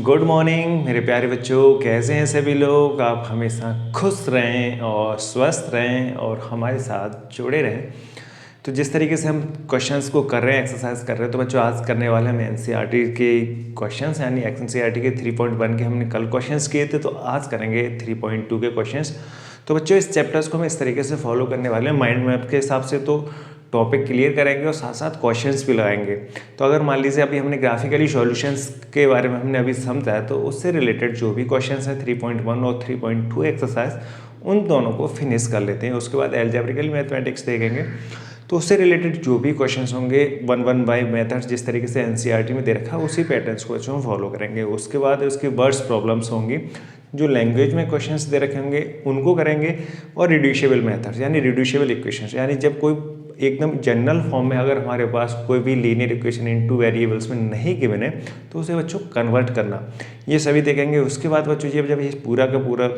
Good morning मेरे प्यारे बच्चों, कैसे हैं सभी लोग। आप हमेशा खुश रहें और स्वस्थ रहें और हमारे साथ जुड़े रहें। तो जिस तरीके से हम क्वेश्चंस को कर रहे हैं, एक्सरसाइज कर रहे हैं, तो बच्चों आज करने वाले हम एनसीईआरटी के क्वेश्चंस यानी एनसीईआरटी के 3.1 के हमने कल क्वेश्चंस किए थे, तो आज करेंगे 3.2 के क्वेश्चंस। तो बच्चों इस चैप्टर्स को हम इस तरीके से फॉलो करने वाले हैं माइंड मैप के हिसाब से, तो टॉपिक क्लियर करेंगे और साथ साथ क्वेश्चंस भी लगाएंगे। तो अगर मान लीजिए अभी हमने ग्राफिकली सॉल्यूशंस के बारे में हमने अभी समझा है, तो उससे रिलेटेड जो भी क्वेश्चंस हैं 3.1 और 3.2 एक्सरसाइज, उन दोनों को फिनिश कर लेते हैं। उसके बाद एल्जेब्रिकल मैथमेटिक्स देखेंगे, तो उससे रिलेटेड जो भी क्वेश्चंस होंगे 1 बाय मेथड्स जिस तरीके से एनसीईआरटी में दे रखा है उसी पैटर्न्स को हम फॉलो करेंगे। उसके बाद उसकी वर्ड्स प्रॉब्लम्स होंगी, जो लैंग्वेज में क्वेश्चंस दे रखे होंगे उनको करेंगे, और रिड्यूसिबल मेथड्स यानी रिड्यूसिबल इक्वेशंस, यानी जब कोई एकदम जनरल फॉर्म में अगर हमारे पास कोई भी लीनियर इक्वेशन इनटू वेरिएबल्स में नहीं गिवन है तो उसे बच्चों कन्वर्ट करना, ये सभी देखेंगे। उसके बाद बच्चों जब ये पूरा का पूरा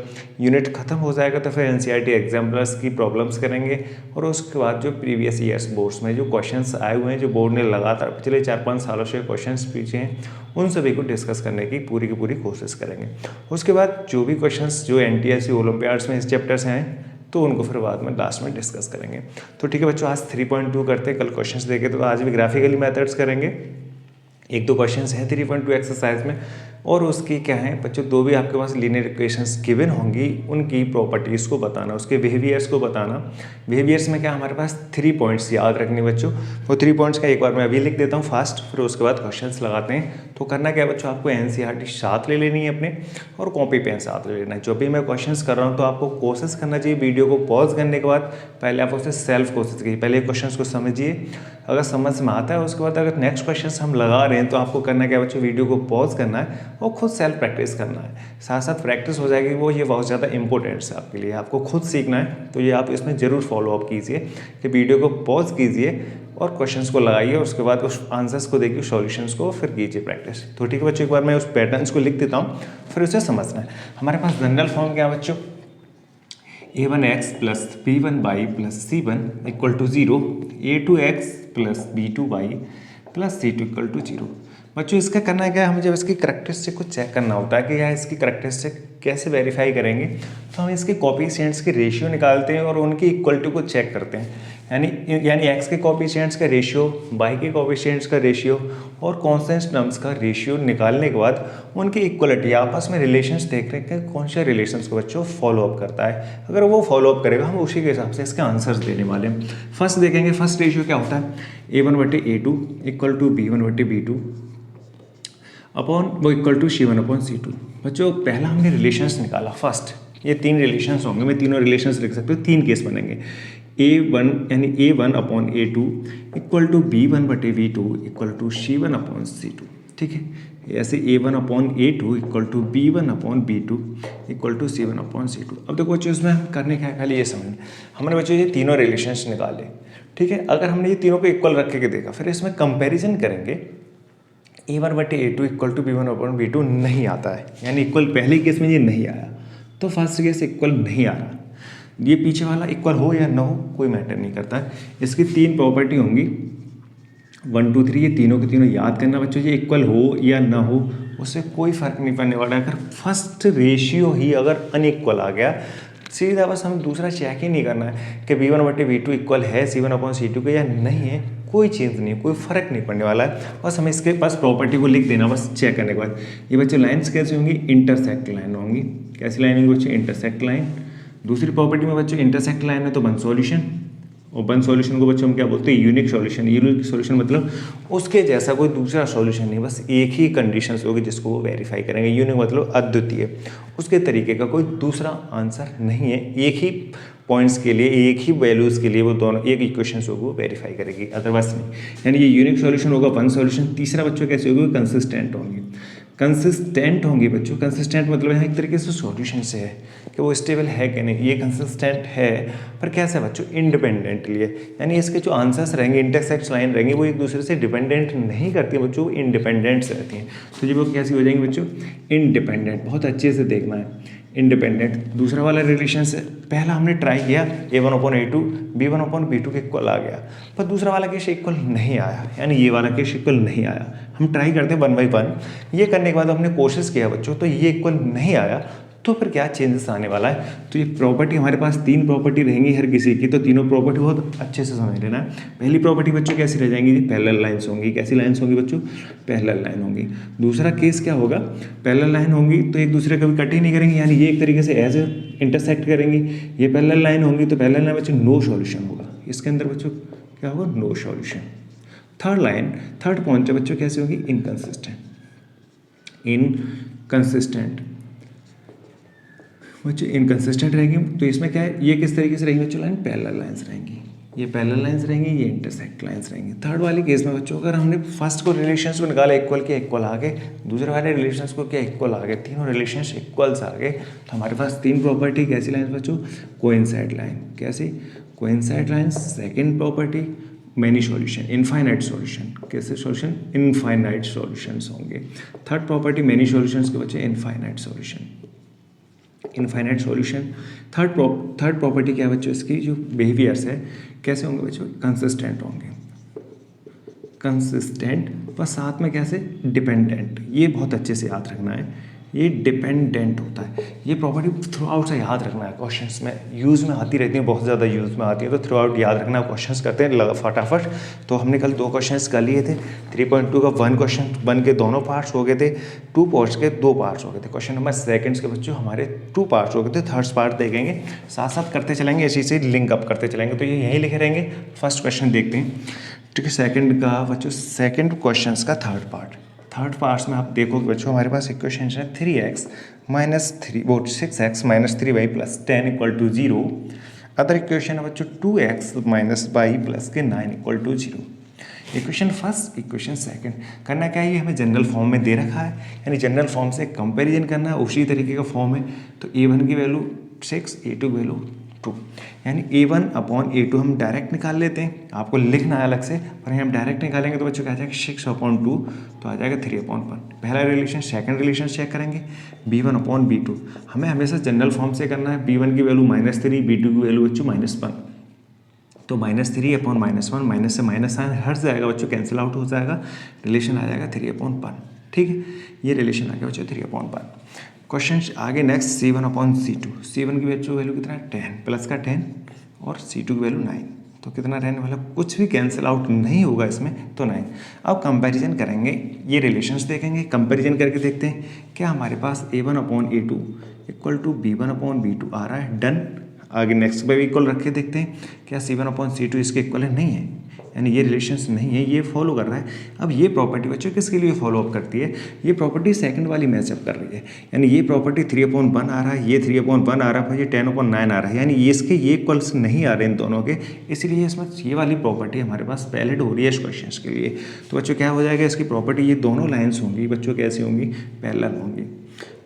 यूनिट खत्म हो जाएगा तो फिर एनसीईआरटी एग्जाम्पल्स की प्रॉब्लम्स करेंगे, और उसके बाद जो प्रीवियस ईयर्स बोर्ड्स में जो क्वेश्चंस आए हुए हैं, जो बोर्ड ने लगातार पिछले 4-5 सालों से क्वेश्चंस पूछे हैं, उन सभी को डिस्कस करने की पूरी कोशिश करेंगे। उसके बाद जो भी क्वेश्चंस जो एनटीएससी ओलंपियाड्स में इस चैप्टर से हैं तो उनको फिर बाद में लास्ट में डिस्कस करेंगे। तो ठीक है बच्चों, आज 3.2 करते हैं, कल क्वेश्चंस देखे तो आज भी ग्राफिकली मेथड्स करेंगे। 1-2 क्वेश्चंस हैं 3.2 एक्सरसाइज में, और उसकी क्या है बच्चों, दो भी आपके पास लीनियर इक्वेशंस गिवन होंगी, उनकी प्रॉपर्टीज़ को बताना, उसके बिहेवियर्स को बताना। बिहेवियर्स में क्या हमारे पास 3 पॉइंट्स याद रखने बच्चों, वो 3 पॉइंट्स का एक बार मैं अभी लिख देता हूँ फास्ट, फिर उसके बाद क्वेश्चंस लगाते हैं। तो करना क्या बच्चों, आपको एनसीईआरटी साथ ले लेनी है अपने, और कॉपी पेन साथ ले लेना है। जो भी मैं क्वेश्चंस कर रहा हूँ तो आपको कोशिश करना चाहिए वीडियो को पॉज करने के बाद पहले आप उसे सेल्फ कोशिश कीजिए, पहले क्वेश्चंस को समझिए, अगर समझ में आता है उसके बाद अगर नेक्स्ट क्वेश्चंस हम लगा रहे हैं तो आपको करना क्या बच्चों, वीडियो को पॉज करना है और खुद सेल्फ प्रैक्टिस करना है। साथ साथ प्रैक्टिस हो जाएगी वो, ये बहुत ज़्यादा इंपॉर्टेंट है आपके लिए, आपको खुद सीखना है। तो ये आप इसमें ज़रूर फॉलो अप कीजिए कि वीडियो को पॉज कीजिए और क्वेश्चंस को लगाइए, और उसके बाद उस आंसर्स को देखिए, सॉल्यूशंस को, फिर कीजिए प्रैक्टिस। तो ठीक है बच्चों, एक बार मैं उस पैटर्न्स को लिख देता हूँ, फिर उसे समझना है। हमारे पास जनरल फॉर्म क्या है बच्चों, a1x plus b1y plus c1 equal to 0, a2x plus b2y plus c2 equal to 0। बच्चों इसका करना है क्या, हमें जब इसकी करेक्टरिस्टिक को चेक करना होता है कि यार इसकी करेक्टरिस्टिक कैसे वेरीफाई करेंगे, तो हम इसके कोफिशिएंट्स के रेशियो निकालते हैं और उनकी इक्वलिटी को चेक करते हैं। यानी x के कोफिशिएंट्स का रेशियो, y के कोफिशिएंट्स का रेशियो और कॉन्स्टेंट नम्स का रेशियो निकालने के बाद उनकी इक्वलिटी, आपस में रिलेशंस देख रहे हैं कौन से रिलेशंस को बच्चों फॉलो अप करता है। अगर वो फॉलो अप करेगा हम उसी के हिसाब से इसके आंसर्स देने वाले हैं। फर्स्ट देखेंगे, फर्स्ट रेशियो क्या होता है, a1/a2 equal to b1/b2 upon वो equal to c1 upon c2। बच्चों पहला हमने रिलेशंस निकाला फर्स्ट, ये 3 रिलेशंस होंगे, मैं तीनों रिलेशंस लिख सकते हूँ, 3 केस बनेंगे। a1 यानी a1 upon a2 equal to b1/b2 equal to c1 upon c2। ठीक है, ऐसे a1 upon a2 equal to b1 upon b2 equal to c1 upon c2। अब देखो बच्चों इसमें हम करने क्या है, खाली ये समझना, हमने बच्चों ये तीनों रिलेशंस निकाले। ठीक है, अगर हमने ये तीनों को इक्वल रख के देखा, फिर इसमें कंपेरिजन करेंगे, a1/a2 equal to b1 upon b2 नहीं आता है, यानी इक्वल पहले केस में ये नहीं आया, तो फर्स्ट केस इक्वल नहीं आ रहा। ये पीछे वाला इक्वल हो या ना हो कोई मैटर नहीं करता है। इसकी 3 प्रॉपर्टी होंगी, 1 2 3, ये तीनों के तीनों याद करना बच्चों, ये इक्वल हो या ना हो उससे कोई फर्क नहीं पड़ने वाला। अगर फर्स्ट रेशियो ही अगर अनइक्वल आ गया, सीधा बस हमें दूसरा चेक ही नहीं करना है कि b1/b2 इक्वल है c1 अपॉन c2 के या नहीं है, कोई चेंज नहीं, कोई फर्क नहीं पड़ने वाला है। बस हमें इसके पास प्रॉपर्टी को लिख देना बस चेक करने के बाद। ये बच्चों लाइन्स कैसी होंगी, इंटरसेक्ट लाइन होंगी। कैसी लाइन होंगी बच्चों, इंटरसेक्ट लाइन। दूसरी प्रॉपर्टी में बच्चों इंटरसेक्ट लाइन है तो वन सॉल्यूशन, और वन सॉल्यूशन को बच्चों हम क्या बोलते हैं, यूनिक सॉल्यूशन। यूनिक सॉल्यूशन मतलब उसके जैसा कोई दूसरा सॉल्यूशन नहीं, बस एक ही कंडीशंस होगी जिसको वो वेरीफाई करेंगे। यूनिक मतलब अद्वितीय, उसके तरीके का कोई दूसरा आंसर नहीं है, एक ही पॉइंट्स के लिए, एक ही वैल्यूज़ के लिए वो दोनों एक इक्वेशंस होगी वो वेरीफाई करेगी, अदरवाइज नहीं। यानी ये यूनिक सॉल्यूशन होगा वन सॉल्यूशन। तीसरा बच्चों कैसे होगी, कंसिस्टेंट होंगी। कंसिस्टेंट होंगी बच्चों, कंसिस्टेंट मतलब यहाँ एक तरीके से सॉल्यूशन से है कि वो स्टेबल है कि नहीं, ये कंसिस्टेंट है, पर कैसे बच्चों, इंडिपेंडेंटली है। यानी इसके जो आंसर्स रहेंगे, इंटरसेक्ट लाइन रहेंगी, वो एक दूसरे से डिपेंडेंट नहीं करती बच्चों, इंडिपेंडेंट रहती हैं। तो ये वो कैसी हो जाएंगी बच्चों, इंडिपेंडेंट। बहुत अच्छे से देखना है, इंडिपेंडेंट। दूसरा वाला रिलेशन से पहला हमने ट्राई किया A1/A2 B1/B2 के इक्वल आ गया, पर दूसरा वाला केस इक्वल नहीं आया, यानी ये वाला केस इक्वल नहीं आया। हम ट्राई करते हैं 1/1, ये करने के बाद हमने कोशिश किया बच्चों, तो ये इक्वल नहीं आया, तो फिर क्या चेंजेस आने वाला है। तो ये प्रॉपर्टी हमारे पास 3 प्रॉपर्टी रहेंगी हर किसी की, तो तीनों प्रॉपर्टी बहुत अच्छे से समझ लेना है। पहली प्रॉपर्टी बच्चों कैसी रह जाएंगी, पैरेलल लाइन्स होंगी। कैसी लाइन्स होंगी बच्चों, पैरेलल लाइन होंगी। दूसरा केस क्या होगा, पैरेलल लाइन होंगी तो एक दूसरे कभी कट ही नहीं करेंगी, यानी ये एक तरीके से एज इंटरसेक्ट करेंगी। ये पैरेलल लाइन होंगी तो पैरेलल लाइन बच्चों नो सॉल्यूशन होगा, इसके अंदर बच्चों क्या होगा, नो सॉल्यूशन। थर्ड पॉइंट बच्चों कैसे होगी, इनकंसिस्टेंट बच्चों, इनकंसिस्टेंट रहेंगी। तो इसमें क्या है, ये किस तरीके से रहेंगी बच्चों, लाइन पैरेलल लाइंस रहेंगी, ये पैरेलल लाइंस रहेंगी, ये इंटरसेक्ट लाइंस रहेंगी। थर्ड वाले केस में बच्चों अगर हमने फर्स्ट को रिलेशंस को निकाला इक्वल के इक्वल आ गए, दूसरे वाले रिलेशंस को क्या इक्वल आ गए, तीनों रिलेशंस इक्वल्स आ गए, तो हमारे पास 3 प्रॉपर्टी कैसी लाइन्स बच्चों, कोइंसाइड लाइन। कैसी, coincide lines. Second property many solution, infinite solution. कैसे सॉल्यूशन, इनफाइनाइट सॉल्यूशंस होंगे। थर्ड प्रॉपर्टी मैनी सॉल्यूशंस के बच्चे infinite solution, infinite solution. Third property क्या है बच्चों, इसकी जो बिहेवियर्स है कैसे होंगे बच्चों, कंसिस्टेंट होंगे, कंसिस्टेंट, पर साथ में कैसे, डिपेंडेंट। ये बहुत अच्छे से याद रखना है, ये डिपेंडेंट होता है। ये प्रॉपर्टी थ्रू आउट से याद रखना है, क्वेश्चंस में यूज़ में आती रहती है, बहुत ज़्यादा यूज़ में आती है, तो थ्रू आउट याद रखना। क्वेश्चंस करते हैं फटाफट। तो हमने कल 2 क्वेश्चंस कर लिए थे। 3.2 का 1 क्वेश्चन 1 के दोनों पार्ट्स हो गए थे, 2 पार्ट्स के 2 पार्ट्स हो गए थे। क्वेश्चन नंबर सेकंड्स के बच्चों हमारे 2 पार्ट्स हो गए थे, थर्ड पार्ट देखेंगे, साथ साथ करते चलेंगे, इसी से लिंक अप करते चलेंगे। तो ये यहीं लिखे रहेंगे। फर्स्ट क्वेश्चन देखते हैं, ठीक है, सेकंड का बच्चों, सेकंड क्वेश्चन का थर्ड पार्ट्स में आप देखोगे बच्चों हमारे पास इक्वेशन है 3x minus 6x minus 3y plus 10 equal to 0। Other equation है बच्चों 2x माइनस y प्लस के 9 equal to 0। Equation first, equation second. करना क्या है, ये हमें जनरल फॉर्म में दे रखा है, यानी जनरल फॉर्म से कंपैरिजन करना है, उसी तरीके का फॉर्म है। तो a1 की वैल्यू 6, a2 की वैल्यू 2, यानी A1/A2 हम डायरेक्ट निकाल लेते हैं। आपको लिखना है अलग से, पर हम डायरेक्ट निकालेंगे तो बच्चों क्या आ जाएगा, 6/2, तो आ जाएगा 3/1। पहला रिलेशन, सेकंड रिलेशन चेक करेंगे, B1/B2। हमें हमेशा जनरल फॉर्म से करना है। B1 की वैल्यू -3, B2 की वैल्यू बच्चों -1, तो -3/-1, माइनस से माइनस साइन हट जाएगा बच्चों, कैंसिल आउट हो जाएगा, रिलेशन आ जाएगा 3/1। ठीक है, ये रिलेशन आ गया बच्चों 3/1। क्वेश्चन आगे नेक्स्ट, C1/C2। C1 की वैल्यू कितना है, 10 प्लस का 10, और C2 की वैल्यू 9, तो कितना रहने वाला, कुछ भी कैंसिल आउट नहीं होगा इसमें, तो 9। अब कंपैरिजन करेंगे, ये रिलेशंस देखेंगे, कंपैरिजन करके देखते हैं क्या हमारे पास A1/A2 इक्वल टू B1/B2 आ रहा है, डन। आगे नेक्स्ट पे भी इक्वल रख के देखते हैं क्या C1/C2 इसके इक्वल है, नहीं है, यानी ये रिलेशंस नहीं है, ये फॉलो कर रहा है। अब ये प्रॉपर्टी बच्चों किसके लिए फॉलो अप करती है, ये प्रॉपर्टी सेकंड वाली मैचअप कर रही है, यानी ये प्रॉपर्टी 3/1 आ रहा है, ये 3/1 आ रहा है, ये 10/9 आ रहा है, यानी ये इसके ये इक्वल्स नहीं आ रहे इन दोनों के, इसलिए इसमें ये वाली प्रॉपर्टी हमारे पास वैलिड हो रही है इस क्वेश्चन के लिए। तो बच्चों क्या हो जाएगा, इसकी प्रॉपर्टी, ये दोनों लाइन्स होंगी बच्चों कैसी होंगी, पैरेलल होंगी।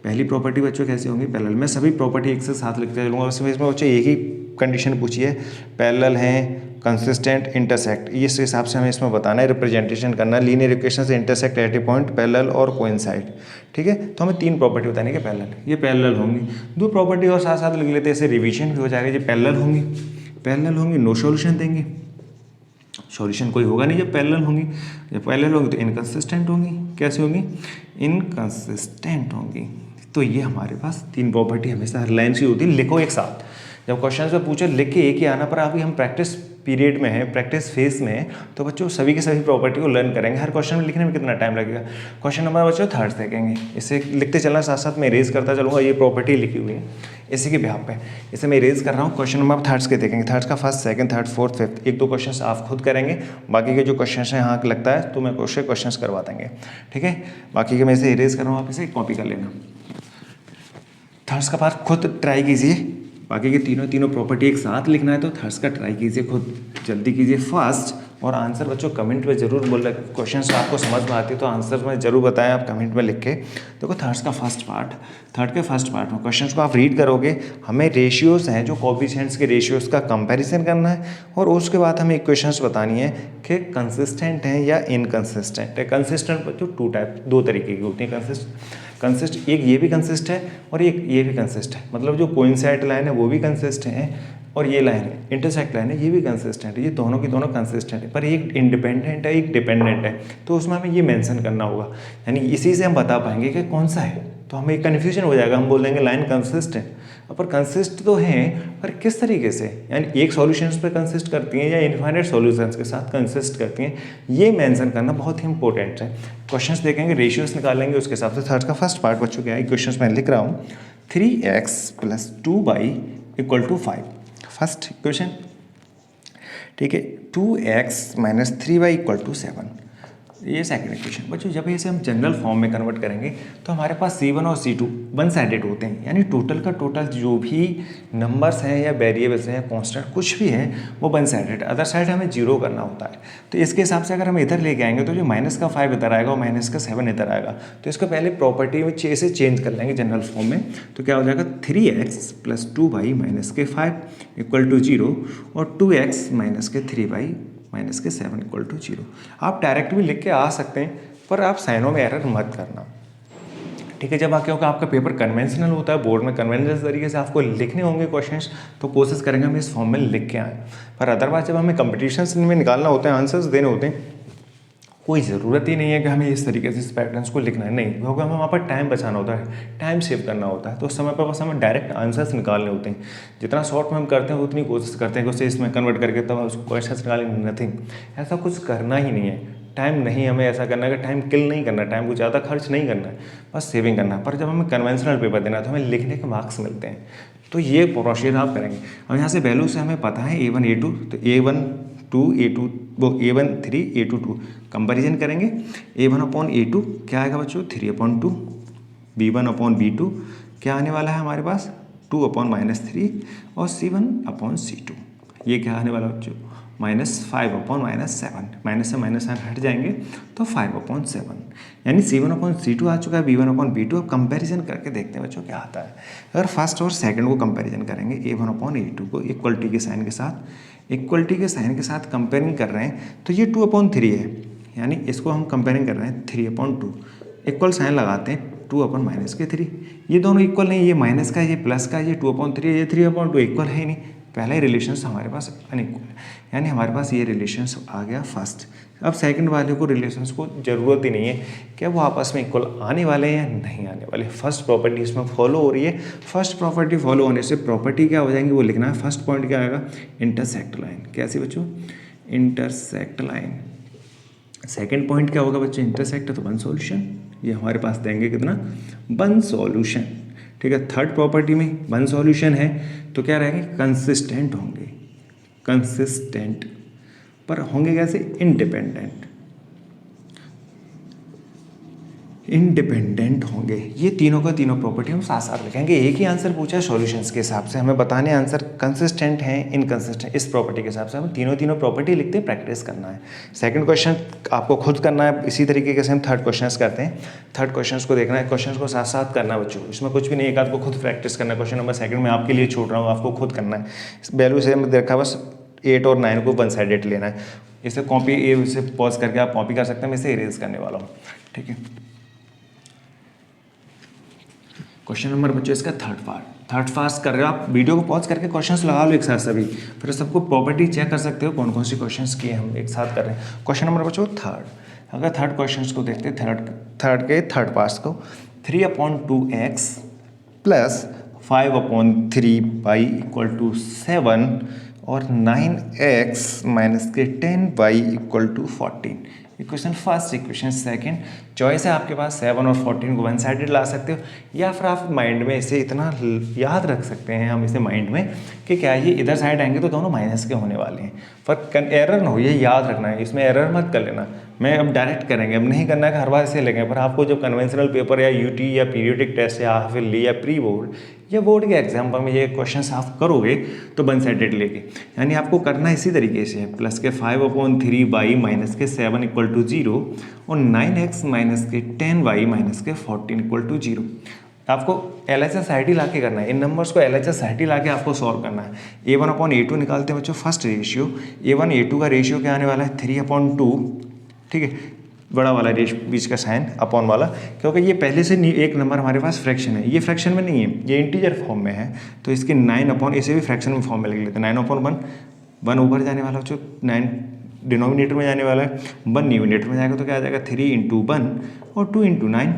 पहली प्रॉपर्टी बच्चों कैसी होंगी, पैरेलल। मैं सभी प्रॉपर्टी एक से साथ लिखते चलूँगा, उसमें इसमें बच्चों एक ही कंडीशन पूछी है, पैरेलल हैं, कंसिस्टेंट, इंटरसेक्ट, इस हिसाब से हमें इसमें बताना है, रिप्रेजेंटेशन करना है। लीनियर इक्वेशन से intersect at A point, parallel और कोइंसाइड। ठीक है, तो हमें 3 प्रॉपर्टी बताने के पैरेलल, ये पैरेलल होंगी। 2 प्रॉपर्टी और साथ साथ लिख लेते हैं, ऐसे रिवीजन भी हो जाएगा। ये पैरेलल होंगी, नो सॉल्यूशन देंगे, सॉल्यूशन कोई होगा नहीं जब पैरेलल होंगी। जब पैरेलल होंगी तो इनकंसिस्टेंट होंगी। कैसे होंगी, इनकंसिस्टेंट होंगी। तो ये हमारे पास 3 प्रॉपर्टी हमेशा हर लाइन की होती है, लिखो एक साथ। जब क्वेश्चन में पूछे लिख के एक ही आना, पर अभी हम प्रैक्टिस पीरियड में है, प्रैक्टिस फेज में है, तो बच्चों सभी की सभी प्रॉपर्टी को लर्न करेंगे। हर क्वेश्चन में लिखने में कितना टाइम लगेगा, क्वेश्चन नंबर बच्चों थर्ड देखेंगे, इसे लिखते चलना, साथ साथ मैं इरेज करता चलूँगा। ये प्रॉपर्टी लिखी हुई है इसी के बिहाफ पे, इसे मैं इरेज कर रहा हूँ। क्वेश्चन नंबर थर्ड्स के देखेंगे, थर्ड्स का first, second, third, fourth, fifth, 1-2 question आप खुद करेंगे, बाकी के जो क्वेश्चन हैं यहाँ लगता है तो मैं क्वेश्चन करवा देंगे। ठीक है, बाकी के मैं इसे इरेज कर रहा हूँ, आप इसे कॉपी कर लेना। थर्ड्स का पार्ट खुद ट्राई कीजिए, बाकी के तीनों प्रॉपर्टी एक साथ लिखना है तो थर्ड्स का ट्राई कीजिए, खुद जल्दी कीजिए फास्ट। और आंसर बच्चों कमेंट में जरूर बोल रहे, क्वेश्चन आपको समझ में आती है तो आंसर में जरूर बताएं आप कमेंट में लिख के। देखो थर्ड के फर्स्ट पार्ट में क्वेश्चन को आप रीड करोगे, हमें रेशियोज़ हैं जो कोएफिशिएंट्स के रेशियोज़ का कंपैरिजन करना है, और उसके बाद हमें इक्वेशंस बतानी है कि कंसिस्टेंट हैं या इनकंसिस्टेंट है। कंसिस्टेंट बच्चों 2 तरीके की होती हैं कंसिस्ट, एक ये भी कंसिस्ट है और एक ये भी कंसिस्ट है, मतलब जो कोइंसाइड लाइन है वो भी कंसिस्ट है और ये लाइन है इंटरसेक्ट लाइन है ये भी कंसिस्टेंट है, ये दोनों की दोनों कंसिस्टेंट है, पर एक इंडिपेंडेंट है एक डिपेंडेंट है, तो उसमें हमें ये मेंशन करना होगा, यानी इसी से हम बता पाएंगे कि कौन सा है। तो हमें कन्फ्यूजन हो जाएगा, हम बोल देंगे लाइन कंसिस्ट है, पर कंसिस्ट तो हैं पर किस तरीके से, यानी एक सॉल्यूशंस पे कंसिस्ट करती हैं या इनफाइनाइट सॉल्यूशंस के साथ कंसिस्ट करती हैं, ये मेंशन करना बहुत ही इंपॉर्टेंट है। क्वेश्चंस देखेंगे, रेशियोज निकालेंगे, उसके हिसाब से थर्ड का फर्स्ट पार्ट बच्चों क्या है, क्वेश्चंस मैं लिख रहा हूँ 3x + 2y = 5, फर्स्ट इक्वेशन, ठीक है। 2x - 3y = 7, ये सेकंड इक्वेशन। बच्चों जब इसे हम जनरल फॉर्म में कन्वर्ट करेंगे तो हमारे पास C1 और C2 वन साइडेड होते हैं, यानी टोटल का टोटल जो भी नंबर्स हैं या वेरिएबल्स हैं या कांस्टेंट कुछ भी है वो वन साइडेड, अदर साइड हमें जीरो करना होता है। तो इसके हिसाब से अगर हम इधर लेके आएंगे तो जो -5 इधर आएगा और -7 इधर आएगा, तो इसको पहले प्रॉपर्टी में से चेंज कर लेंगे जनरल फॉर्म में, तो क्या हो जाएगा 3x + 2y - 5 = 0 और 2x - 3y - 7 = 0। आप डायरेक्ट भी लिख के आ सकते हैं, पर आप साइनों में एरर मत करना, ठीक है। जब क्या होगा, आपका पेपर कन्वेंशनल होता है, बोर्ड में कन्वेंशनल तरीके से आपको लिखने होंगे क्वेश्चंस, तो कोशिश करेंगे हम इस फॉर्म में लिख के आएँ, पर अदरवाइज जब हमें कंपटीशंस में निकालना होता है, आंसर्स देने होते हैं, कोई ज़रूरत ही नहीं है कि हमें इस तरीके से इस पैटर्न्स को लिखना है, नहीं, क्योंकि हमें वहाँ पर टाइम बचाना होता है, टाइम सेव करना होता है, तो उस समय पर बस हमें डायरेक्ट आंसर्स निकालने होते हैं। जितना शॉर्ट में हम करते हैं उतनी कोशिश करते हैं कि उसे इसमें कन्वर्ट करके तब उसको क्वेश्चन निकालेंगे, नथिंग, ऐसा कुछ करना ही नहीं है। टाइम नहीं हमें ऐसा करना है कि टाइम किल नहीं करना है, टाइम को ज़्यादा खर्च नहीं करना है, बस सेविंग करना है। पर जब हमें कन्वेंशनल पेपर देना है तो हमें लिखने के मार्क्स मिलते हैं, तो ये प्रोसीजर आप करेंगे। और यहाँ से वैल्यू से हमें पता है A1 A2, तो A1 2 A2 वो A1 3 A2 2, कंपेरिजन करेंगे A1/A2 क्या आएगा बच्चों 3/2, B1/B2 क्या आने वाला है हमारे पास 2/-3 और C1/C2 ये क्या आने वाला बच्चों -5/-7, माइनस से माइनस हट जाएंगे तो 5/7, यानी C1/C2 आ चुका है, B1/B2। अब कंपैरिजन करके देखते हैं बच्चों क्या आता है। अगर फर्स्ट और सेकंड को कंपैरिजन करेंगे A1/A2 को इक्वलिटी के साइन के साथ कंपेयरिंग कर रहे हैं, तो ये 2/3 है, यानी इसको हम कंपेयरिंग कर रहे हैं 3/2, इक्वल साइन लगाते हैं 2/-3, ये दोनों इक्वल नहीं, ये माइनस का ये प्लस का, ये 2/3 ये 3/2 इक्वल है ही नहीं, पहला ही रिलेशंस हमारे पास अनइक्वल है, यानी हमारे पास ये रिलेशंस आ गया फर्स्ट। अब सेकंड वाले को रिलेशंस को ज़रूरत ही नहीं है कि वो आपस में इक्वल आने वाले हैं या नहीं आने वाले, फर्स्ट प्रॉपर्टी इसमें फॉलो हो रही है। फर्स्ट प्रॉपर्टी फॉलो होने से प्रॉपर्टी क्या हो जाएंगी वो लिखना है। फर्स्ट पॉइंट क्या आएगा इंटरसेक्ट लाइन, कैसी बच्चों इंटरसेक्ट लाइन। सेकंड पॉइंट क्या होगा बच्चों इंटरसेक्ट, तो वन सॉल्यूशन, ये हमारे पास देंगे कितना वन सॉल्यूशन, ठीक है। थर्ड प्रॉपर्टी में वन सॉल्यूशन है तो क्या रहेंगे कंसिस्टेंट होंगे, कंसिस्टेंट, पर होंगे कैसे इंडिपेंडेंट, इंडिपेंडेंट होंगे। ये तीनों का तीनों प्रॉपर्टी हम साथ साथ लिखेंगे। एक ही आंसर पूछा है सॉल्यूशंस के हिसाब से, हमें बताने आंसर कंसिस्टेंट हैं इनकंसिस्टेंट, इस प्रॉपर्टी के हिसाब से हम तीनों प्रॉपर्टी लिखते हैं, प्रैक्टिस करना है। सेकंड क्वेश्चन आपको खुद करना है, इसी तरीके से हम थर्ड क्वेश्चन करते हैं। थर्ड क्वेश्चन को देखना है, क्वेश्चन को साथ साथ करना है बच्चों, इसमें कुछ भी नहीं, एक आध को खुद प्रैक्टिस करना है। क्वेश्चन नंबर सेकंड में आपके लिए छोड़ रहा हूँ, आपको खुद करना है। वैल्यू से देखा बस 8 और 9 को वन साइडेड लेना है। इसे कॉपी इसे पॉज करके आप कॉपी कर सकते हैं, मैं इसे इरेज करने वाला हूँ, ठीक है। क्वेश्चन नंबर बच्चों इसका थर्ड पार्ट कर रहे हो आप, वीडियो को पॉज करके क्वेश्चंस लगा लो एक साथ सभी, फिर सबको प्रॉपर्टी चेक कर सकते हो कौन कौन सी क्वेश्चंस किए हम एक साथ कर रहे हैं। क्वेश्चन नंबर बच्चों थर्ड, अगर थर्ड क्वेश्चंस को देखते हैं थर्ड पार्ट्स को 3/2x + 5/3y = 7 और 9x - 10y = 14। Equation first, equation second, choice है आपके पास 7 और 14 को वन साइडेड ला सकते हो, या फिर आप माइंड में इसे इतना याद रख सकते हैं हम इसे माइंड में कि क्या ये इधर साइड आएंगे तो दोनों माइनस के होने वाले हैं, पर एरर ना हो, ये याद रखना है, इसमें एरर मत कर लेना। मैं अब डायरेक्ट करेंगे, अब नहीं करना है कि हर बार इसे लेंगे, पर आपको जब कन्वेंशनल पेपर या यूटी या पीरियोडिक टेस्ट या फिर या प्री बोर्ड या बोर्ड के एग्जाम पर में ये क्वेश्चन आप करोगे तो वन साइडेड लेके, यानी आपको करना इसी तरीके से प्लस के 5/3y माइनस के 7 = 0 और 9x माइनस के 10y माइनस के 14 = 0। आपको LHS ला के करना है, इन नंबर्स को LHS ला के आपको सॉल्व करना है। A1/A2 निकालते हैं बच्चों, फर्स्ट रेशियो A1/A2 का रेशियो क्या आने वाला है 3/2, ठीक है। बड़ा वाला बीच का साइन अपॉन वाला, क्योंकि ये पहले से एक नंबर हमारे पास फ्रैक्शन है, ये फ्रैक्शन में नहीं है, ये इंटीजर फॉर्म में है, तो इसके 9 अपॉन, इसे भी फ्रैक्शन में फॉर्म में लिख लेते हैं। 9/1, 1 ऊपर जाने वाला जो 9 डिनोमिनेटर में जाने वाला है, 1 न्यूमिनेटर में जाएगा, तो क्या आ जाएगा 3 × 1 और 2 × 9,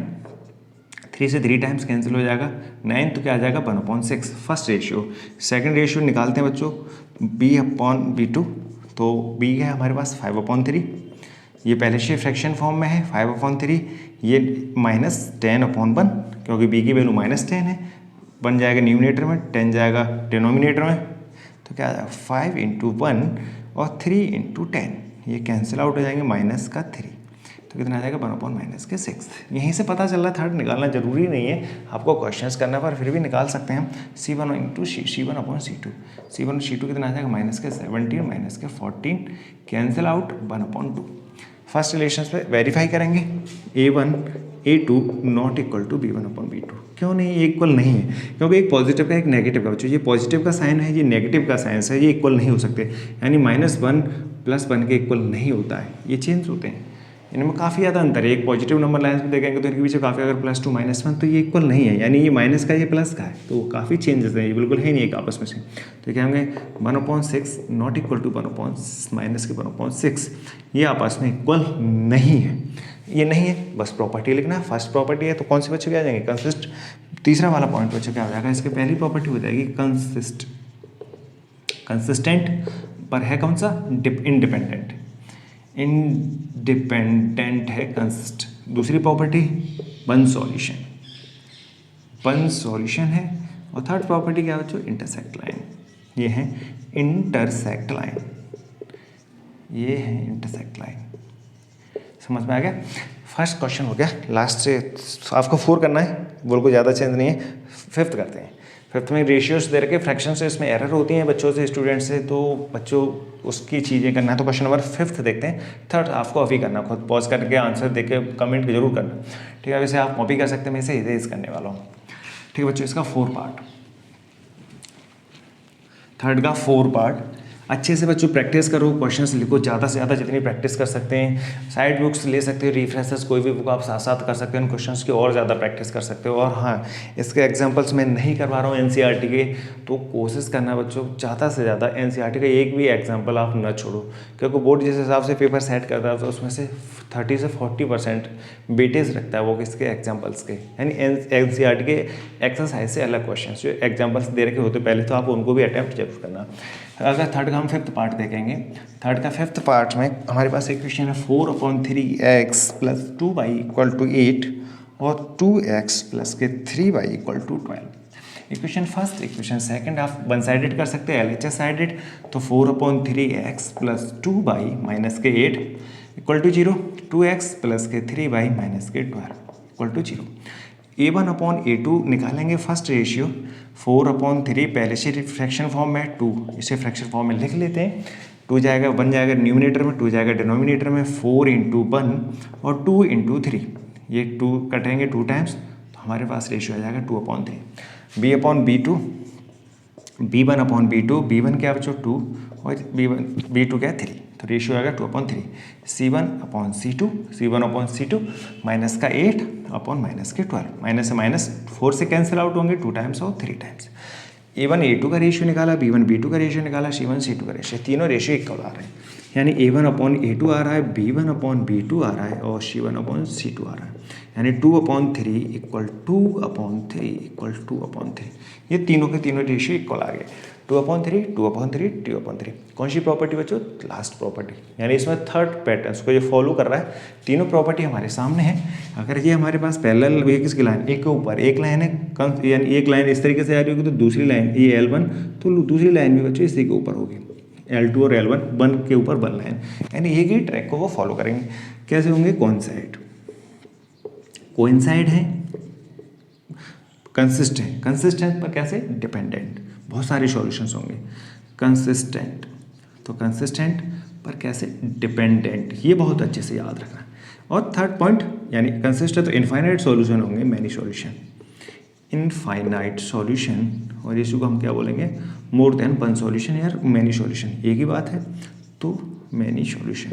3 से 3 टाइम्स कैंसिल हो जाएगा, 9 तो क्या आ जाएगा 1/6 फर्स्ट रेशियो। सेकंड रेशियो निकालते हैं बच्चों, b/b2, तो b है हमारे पास 5/3, ये पहले से फ्रैक्शन फॉर्म में है 5/3, ये -10/1, क्योंकि b की वैल्यू -10 है, 1 जाएगा न्यूमिनेटर में, 10 जाएगा डिनोमिनेटर में, तो क्या आ जाएगा 5 × 1 और 3 × 10, ये कैंसिल आउट हो जाएंगे -3, तो कितना आ जाएगा 1/-6। यहीं से पता चल रहा है, थर्ड निकालना जरूरी नहीं है आपको क्वेश्चंस करना, पर फिर भी निकाल सकते हैं हम। C1 × C1/C2, C1 और C2 कितना आ जाएगा -17 -14, कैंसिल आउट 1/2। फर्स्ट रिलेशन पे वेरीफाई करेंगे, A1 A2 not equal to B1/B2, क्यों नहीं, ये इक्वल नहीं है, क्योंकि एक पॉजिटिव का एक नेगेटिव का, बच्चों ये पॉजिटिव का साइन है, ये नेगेटिव का साइन है, ये इक्वल नहीं हो सकते, यानी -1 + 1 के इक्वल नहीं होता है, ये चेंज होते हैं, इनमें काफ़ी ज़्यादा अंतर है। एक पॉजिटिव नंबर लाइन में देखेंगे तो इनके पीछे काफ़ी, अगर +2 -1 तो ये इक्वल नहीं है, यानी ये माइनस का ये प्लस का है, तो काफ़ी चेंजेस हैं, ये बिल्कुल है नहीं एक आपस में से। तो क्या होंगे 1/6 नॉट इक्वल टू -1/6, ये आपस में इक्वल नहीं है, ये नहीं है, बस प्रॉपर्टी लिखना है। फर्स्ट प्रॉपर्टी है तो कौन से बच्चे क्या आ जाएंगे, कंसिस्ट। तीसरा वाला पॉइंट बच्चों क्या हो जाएगा, इसकी पहली प्रॉपर्टी हो जाएगी कंसिस्टेंट, पर है कौन सा, इंडिपेंडेंट है कंसिस्ट। दूसरी प्रॉपर्टी वन सॉल्यूशन है, और थर्ड प्रॉपर्टी क्या बच्चों, इंटरसेक्ट लाइन, ये है इंटरसेक्ट लाइन, समझ में आ गया। फर्स्ट क्वेश्चन हो गया, लास्ट से आपको 4 करना है, बोल को ज़्यादा चेंज नहीं है। फिफ्थ करते हैं, फिफ्थ में रेशियोज दे रखे, फ्रैक्शन से इसमें एरर होती हैं बच्चों से, स्टूडेंट से, तो बच्चों उसकी चीज़ें करना है। तो क्वेश्चन नंबर 5 देखते हैं, थर्ड आपको अभी करना, खुद पॉज करके आंसर देके कमेंट जरूर करना, ठीक है। वैसे आप कॉपी कर सकते हैं, मैं इसे इरेज करने वाला हूँ, ठीक है बच्चों। इसका 4 पार्ट, थर्ड का 4 पार्ट, अच्छे से बच्चों प्रैक्टिस करो, क्वेश्चंस लिखो, ज़्यादा से ज़्यादा जितनी प्रैक्टिस कर सकते हैं। साइड बुक्स ले सकते हो, रिफ्रेशर्स कोई भी बुक आप साथ साथ कर सकते हो, इन क्वेश्चंस की और ज़्यादा प्रैक्टिस कर सकते हो। और हाँ, इसके एग्जांपल्स मैं नहीं करवा रहा हूँ एनसीईआरटी के, तो कोशिश करना बच्चों ज़्यादा से ज़्यादा एनसीईआरटी का एक भी एग्जाम्पल आप न छोड़ो, क्योंकि बोर्ड जिस हिसाब से पेपर सेट करता है तो उसमें से 30 से 40% वेटेज रखता है वो किसके, एग्जाम्पल्स के, यानी एनसीईआरटी के एक्सरसाइज से अलग क्वेश्चन जो एग्जाम्पल्स दे रखे होते पहले, तो आप उनको भी अटैम्प्ट जरूर करना। अगर थर्ड का हम 5th पार्ट देखेंगे, थर्ड का 5th पार्ट में हमारे पास एक क्वेश्चन है 4/3x + 2y = 8 और 2x + 3y = 12। Equation first, equation second आप वन साइडेड कर सकते हैं, LHS साइडेड, तो 4/3x + 2y - 8 = 0, 2x + 3y - 12 = 0। A1/A2 निकालेंगे फर्स्ट रेशियो, 4/3 पहले से फ्रैक्शन फॉर्म में, 2 इसे फ्रैक्शन फॉर्म में लिख लेते हैं। 2 जाएगा, 1 जाएगा न्यूमिनेटर में, 2 जाएगा डिनोमिनेटर में, 4 × 1 और 2 × 3, ये 2 कटेंगे 2 टाइम्स, तो हमारे पास रेशियो आ जाएगा 2/3। B/B2, B1/B2, B1 क्या बच्चों 2 और B2 क्या 3, तो रेशियो आएगा 2/3। C1/C2 माइनस का 8 अपॉन -12, माइनस से माइनस 4 से कैंसिल आउट होंगे 2 टाइम्स और 3 टाइम्स। A1A2 का रेशियो निकाला, B1B2 का रेशियो निकाला, C1C2 का रेशियो, तीनों रेशियो इक्वल आ रहे हैं, यानी A1/A2 आ रहा है, B1/B2 आ रहा है और C1/C2 आ रहा है, यानी 2/3 = 2/3 = 2/3, ये तीनों के तीनों रेशियो इक्वल आ गए, 2/3 2/3 2/3। कौन सी प्रॉपर्टी बच्चों, लास्ट प्रॉपर्टी, यानी इसमें थर्ड पैटर्न को ये फॉलो कर रहा है। तीनों प्रॉपर्टी हमारे सामने है। अगर ये हमारे पास पैरेलल, ये किसकी लाइन, एक के ऊपर एक लाइन है, यानी एक लाइन इस तरीके से आ रही होगी, तो दूसरी लाइन ये L1, तो दूसरी लाइन भी बच्चों इसी के ऊपर होगी, L2 और L1 वन के ऊपर वन लाइन, यानी एक ही ट्रैक को वो फॉलो करेंगे। कैसे होंगे, कोइंसाइड है, कंसिस्टेंट पर कैसे, डिपेंडेंट, बहुत सारे सॉल्यूशंस होंगे। कंसिस्टेंट, तो कंसिस्टेंट पर कैसे, डिपेंडेंट, ये बहुत अच्छे से याद रखना है। और थर्ड पॉइंट, यानी कंसिस्टेंट तो इनफाइनाइट सॉल्यूशन होंगे, मैनी सॉल्यूशन, इनफाइनाइट सॉल्यूशन, और इसी को हम क्या बोलेंगे, मोर देन वन सॉल्यूशन या मैनी सॉल्यूशन, एक ही बात है, तो मैनी सॉल्यूशन।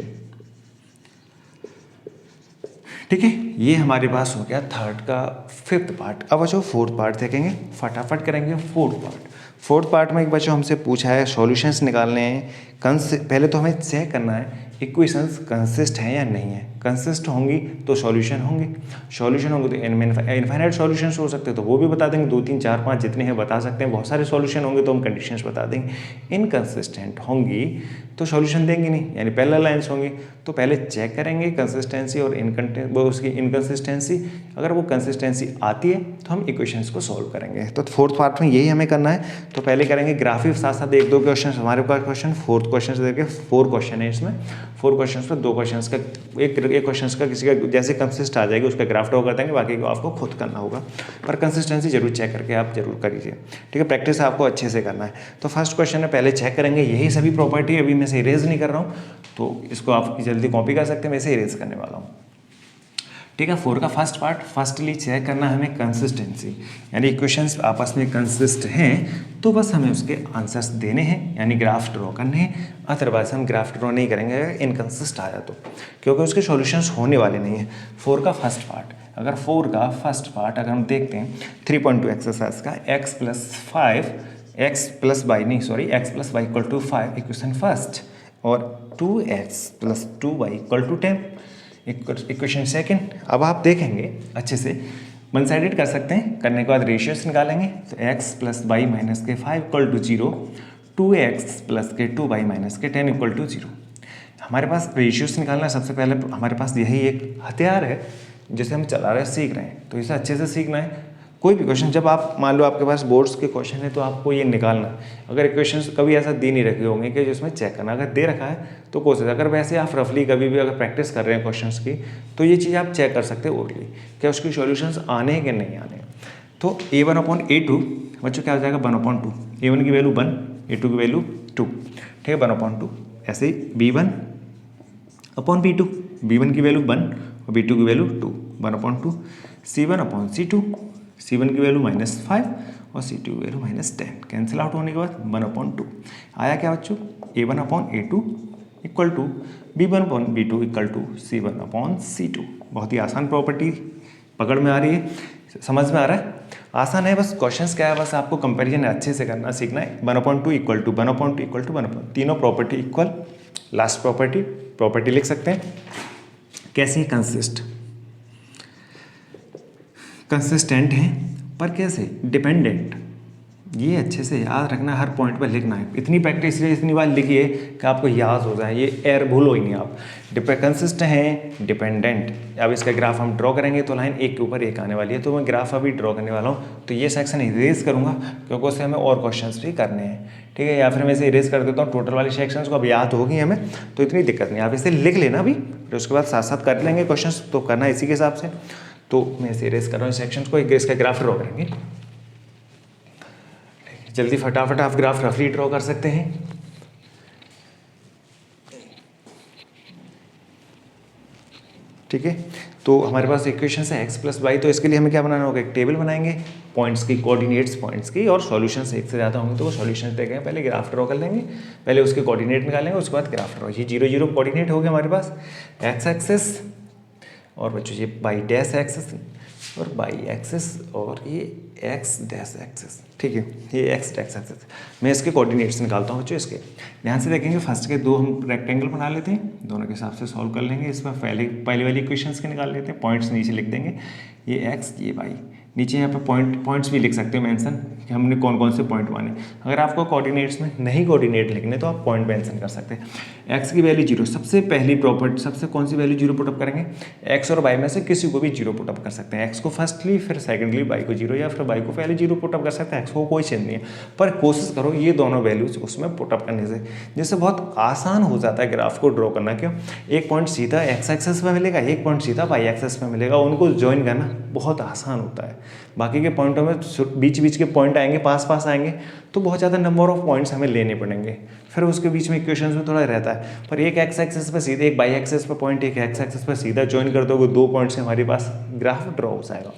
ठीक है, ये हमारे पास हो गया थर्ड का फिफ्थ पार्ट। अब बच्चों फोर्थ पार्ट देखेंगे, फटाफट करेंगे फोर्थ पार्ट। फोर्थ पार्ट में एक बच्चों हमसे पूछा है सॉल्यूशंस निकालने हैं। पहले तो हमें चेक करना है इक्वेशंस कंसिस्ट हैं या नहीं है। कंसिस्ट होंगी तो सॉल्यूशन होंगे, सॉल्यूशन होंगे तो इनफाइनाइट सॉल्यूशंस हो सकते हैं तो वो भी बता देंगे, 2 3 4 5 जितने हैं बता सकते हैं। बहुत सारे सॉल्यूशन होंगे तो हम कंडीशंस बता देंगे। इनकंसिस्टेंट होंगी तो सॉल्यूशन देंगे नहीं, यानी पैरेलल लाइंस होंगी तो पहले चेक करेंगे कंसिस्टेंसी और उसकी इनकंसिस्टेंसी। अगर वो कंसिस्टेंसी आती है तो हम इक्वेशंस को सॉल्व करेंगे। तो फोर्थ पार्ट में यही हमें करना है। तो पहले करेंगे ग्राफिक, साथ साथ 1 2 क्वेश्चन हमारे पास क्वेश्चन फोर्थ क्वेश्चन देखिए 4 क्वेश्चन है इसमें। 4 क्वेश्चन में 2 क्वेश्चन का एक क्वेश्चन का किसी का जैसे कंसिस्ट आ जाएगी उसका ग्राफ ड्रॉ कर देंगे, बाकी को आपको खुद करना होगा। पर कंसिस्टेंसी जरूर चेक करके आप जरूर करिए, ठीक है। प्रैक्टिस आपको अच्छे से करना है। तो फर्स्ट क्वेश्चन है, पहले चेक करेंगे यही सभी प्रॉपर्टी। अभी मैं इसे इरेज नहीं कर रहा हूँ तो इसको आप जल्दी कॉपी कर सकते हैं, मैं इसे इरेज करने वाला हूँ, ठीक है। 4 का फर्स्ट पार्ट, फर्स्टली चेक करना है हमें कंसिस्टेंसी, यानी इक्वेशंस आपस में कंसिस्ट हैं तो बस हमें उसके आंसर्स देने हैं, यानी ग्राफ ड्रॉ करने हैं। अदरवाइज हम ग्राफ ड्रॉ नहीं करेंगे इनकंसिस्ट आया तो, क्योंकि उसके सॉल्यूशंस होने वाले नहीं हैं। 4 का फर्स्ट पार्ट, अगर 4 का फर्स्ट पार्ट अगर हम देखते हैं 3.2 एक्सरसाइज का x + 5 x + y = 5 equation first, और 2x + 2y = 10 इक्वेशन सेकंड। अब आप देखेंगे अच्छे से वन साइडेड कर सकते हैं, करने के बाद रेशियोस निकालेंगे तो x + y - के 5 = 0, 2x + के 2y - के 10 = 0। हमारे पास रेशियोस निकालना है। सबसे पहले हमारे पास यही एक हथियार है जिसे हम चला रहे हैं, सीख रहे हैं, तो इसे अच्छे से सीखना है। कोई भी क्वेश्चन, जब आप मान लो आपके पास बोर्ड्स के क्वेश्चन है तो आपको ये निकालना है। अगर इक्वेशंस कभी ऐसा दे नहीं रखे होंगे कि जिसमें चेक करना, अगर दे रखा है तो कोशिश, अगर वैसे आप रफली कभी भी अगर प्रैक्टिस कर रहे हैं क्वेश्चंस की तो ये चीज़ आप चेक कर सकते हैं ओरली, क्या उसकी सॉल्यूशंस आने हैं कि नहीं आने। तो A1/A2 बच्चों क्या हो जाएगा 1/2, A1 की वैल्यू 1, A2 की वैल्यू 2, ठीक है 1/2। ऐसे ही B1/B2, B1 की वैल्यू 1 और B2 की वैल्यू 2, 1/2। C1/C2, C1 की वैल्यू -5 और C2 की वैल्यू -10, कैंसिल आउट होने के बाद 1/2 आया। क्या बच्चों A1/A2 = B1/B2 = C1/C2। बहुत ही आसान प्रॉपर्टी पकड़ में आ रही है, समझ में आ रहा है, आसान है। बस क्वेश्चंस क्या है, बस आपको कंपैरिजन अच्छे से करना सीखना है। 1/2 = 1/2 = 1/2, तीनों प्रॉपर्टी इक्वल। लास्ट प्रॉपर्टी लिख सकते हैं कैसी, कंसिस्टेंट हैं पर कैसे, डिपेंडेंट। ये अच्छे से याद रखना, हर पॉइंट पर लिखना है। इतनी प्रैक्टिस इतनी बार लिखिए कि आपको याद हो जाए, ये एर भूलो ही नहीं आप। कंसिस्ट हैं, डिपेंडेंट। अब इसका ग्राफ हम ड्रॉ करेंगे तो लाइन एक के ऊपर एक आने वाली है, तो मैं ग्राफ अभी ड्रॉ करने वाला हूँ। तो ये सेक्शन इरेज करूँगा क्योंकि उससे हमें और क्वेश्चन भी करने हैं, ठीक है। या फिर मैं इसे इरेज कर देता हूँ, टोटल वाली सेक्शन को अब याद होगी हमें तो इतनी दिक्कत नहीं। आप इसे लिख लेना अभी, फिर उसके बाद साथ साथ कर लेंगे क्वेश्चन, तो करना इसी के हिसाब से। तो मैं इसे इरेज कर रहा हूँ सेक्शन को, इसका ग्राफ ड्रॉ करेंगे। जल्दी फटाफट आप ग्राफ रफली ड्रॉ कर सकते हैं। ठीक है, तो हमारे पास इक्वेशन है x + y, तो इसके लिए हमें क्या बनाना होगा, एक टेबल बनाएंगे पॉइंट्स की, कोऑर्डिनेट्स पॉइंट्स की, और सॉल्यूशंस एक से ज़्यादा होंगे तो वो सॉल्यूशंस देखेंगे। पहले ग्राफ ड्रॉ कर लेंगे, पहले उसके कोऑर्डिनेट निकालेंगे, उसके बाद ग्राफ ड्रॉ। ये 0 0 कोऑर्डिनेट हो गया हमारे पास, x एक्सिस, और बच्चों ये y डैश एक्सिस और y एक्सिस, और ये x डैश एक्सिस, ठीक है, ये x डैश एक्सिस। मैं इसके कोऑर्डिनेट्स निकालता हूँ बच्चों। इसके ध्यान से देखेंगे, फर्स्ट के 2 हम रेक्टेंगल बना लेते हैं, दोनों के हिसाब से सॉल्व कर लेंगे। इसमें पहले वाली इक्वेशंस के निकाल लेते हैं, पॉइंट्स नीचे लिख देंगे, ये x ये y। नीचे यहाँ पे पॉइंट्स भी लिख सकते हो मेंशन कि हमने कौन कौन से पॉइंट माने। अगर आपको कोऑर्डिनेट्स में नहीं कोऑर्डिनेट लिखने तो आप पॉइंट मेंशन कर सकते हैं। x की वैल्यू 0, सबसे पहली प्रॉपर्टी, सबसे कौन सी वैल्यू 0 पुटअप करेंगे, x और y में से किसी को भी 0 पुटअप कर सकते हैं। x को फर्स्टली, फिर सेकेंडली y को 0, या फिर y को पहले 0 पुटअप कर सकते हैं, x को कोई चेंज नहीं है। पर कोशिश करो ये दोनों वैल्यूज उसमें पुटअप करने से, जिससे बहुत आसान हो जाता है ग्राफ को ड्रॉ करना। क्यों, एक पॉइंट सीधा x एक्सिस में मिलेगा, एक पॉइंट सीधा y एक्सिस में मिलेगा, उनको ज्वाइन करना बहुत आसान होता है। बाकी के पॉइंटों में बीच के पॉइंट आएंगे, पास आएंगे, तो बहुत ज़्यादा नंबर ऑफ पॉइंट्स हमें लेने पड़ेंगे, फिर उसके बीच में इक्वेशंस में थोड़ा रहता है। पर एक x एक्सिस पर सीधे, एक y एक्सिस पर पॉइंट, एक x एक्सिस पर सीधा ज्वाइन कर दोगे, 2 पॉइंट से हमारे पास ग्राफ ड्रॉ हो जाएगा।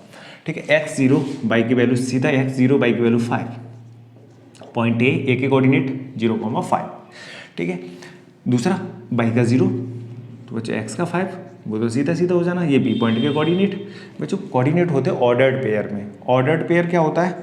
ठीक है, x0 y की वैल्यू सीधा x0 y की वैल्यू 5, पॉइंट ए के कोऑर्डिनेट 0,5, ठीक है। दूसरा y का 0, तो बच्चे x का 5, वो तो सीधा सीधा हो जाना, ये बी पॉइंट के कोऑर्डिनेट। बच्चों कोऑर्डिनेट होते हैं ऑर्डर्ड पेयर में। ऑर्डर्ड पेयर क्या होता है?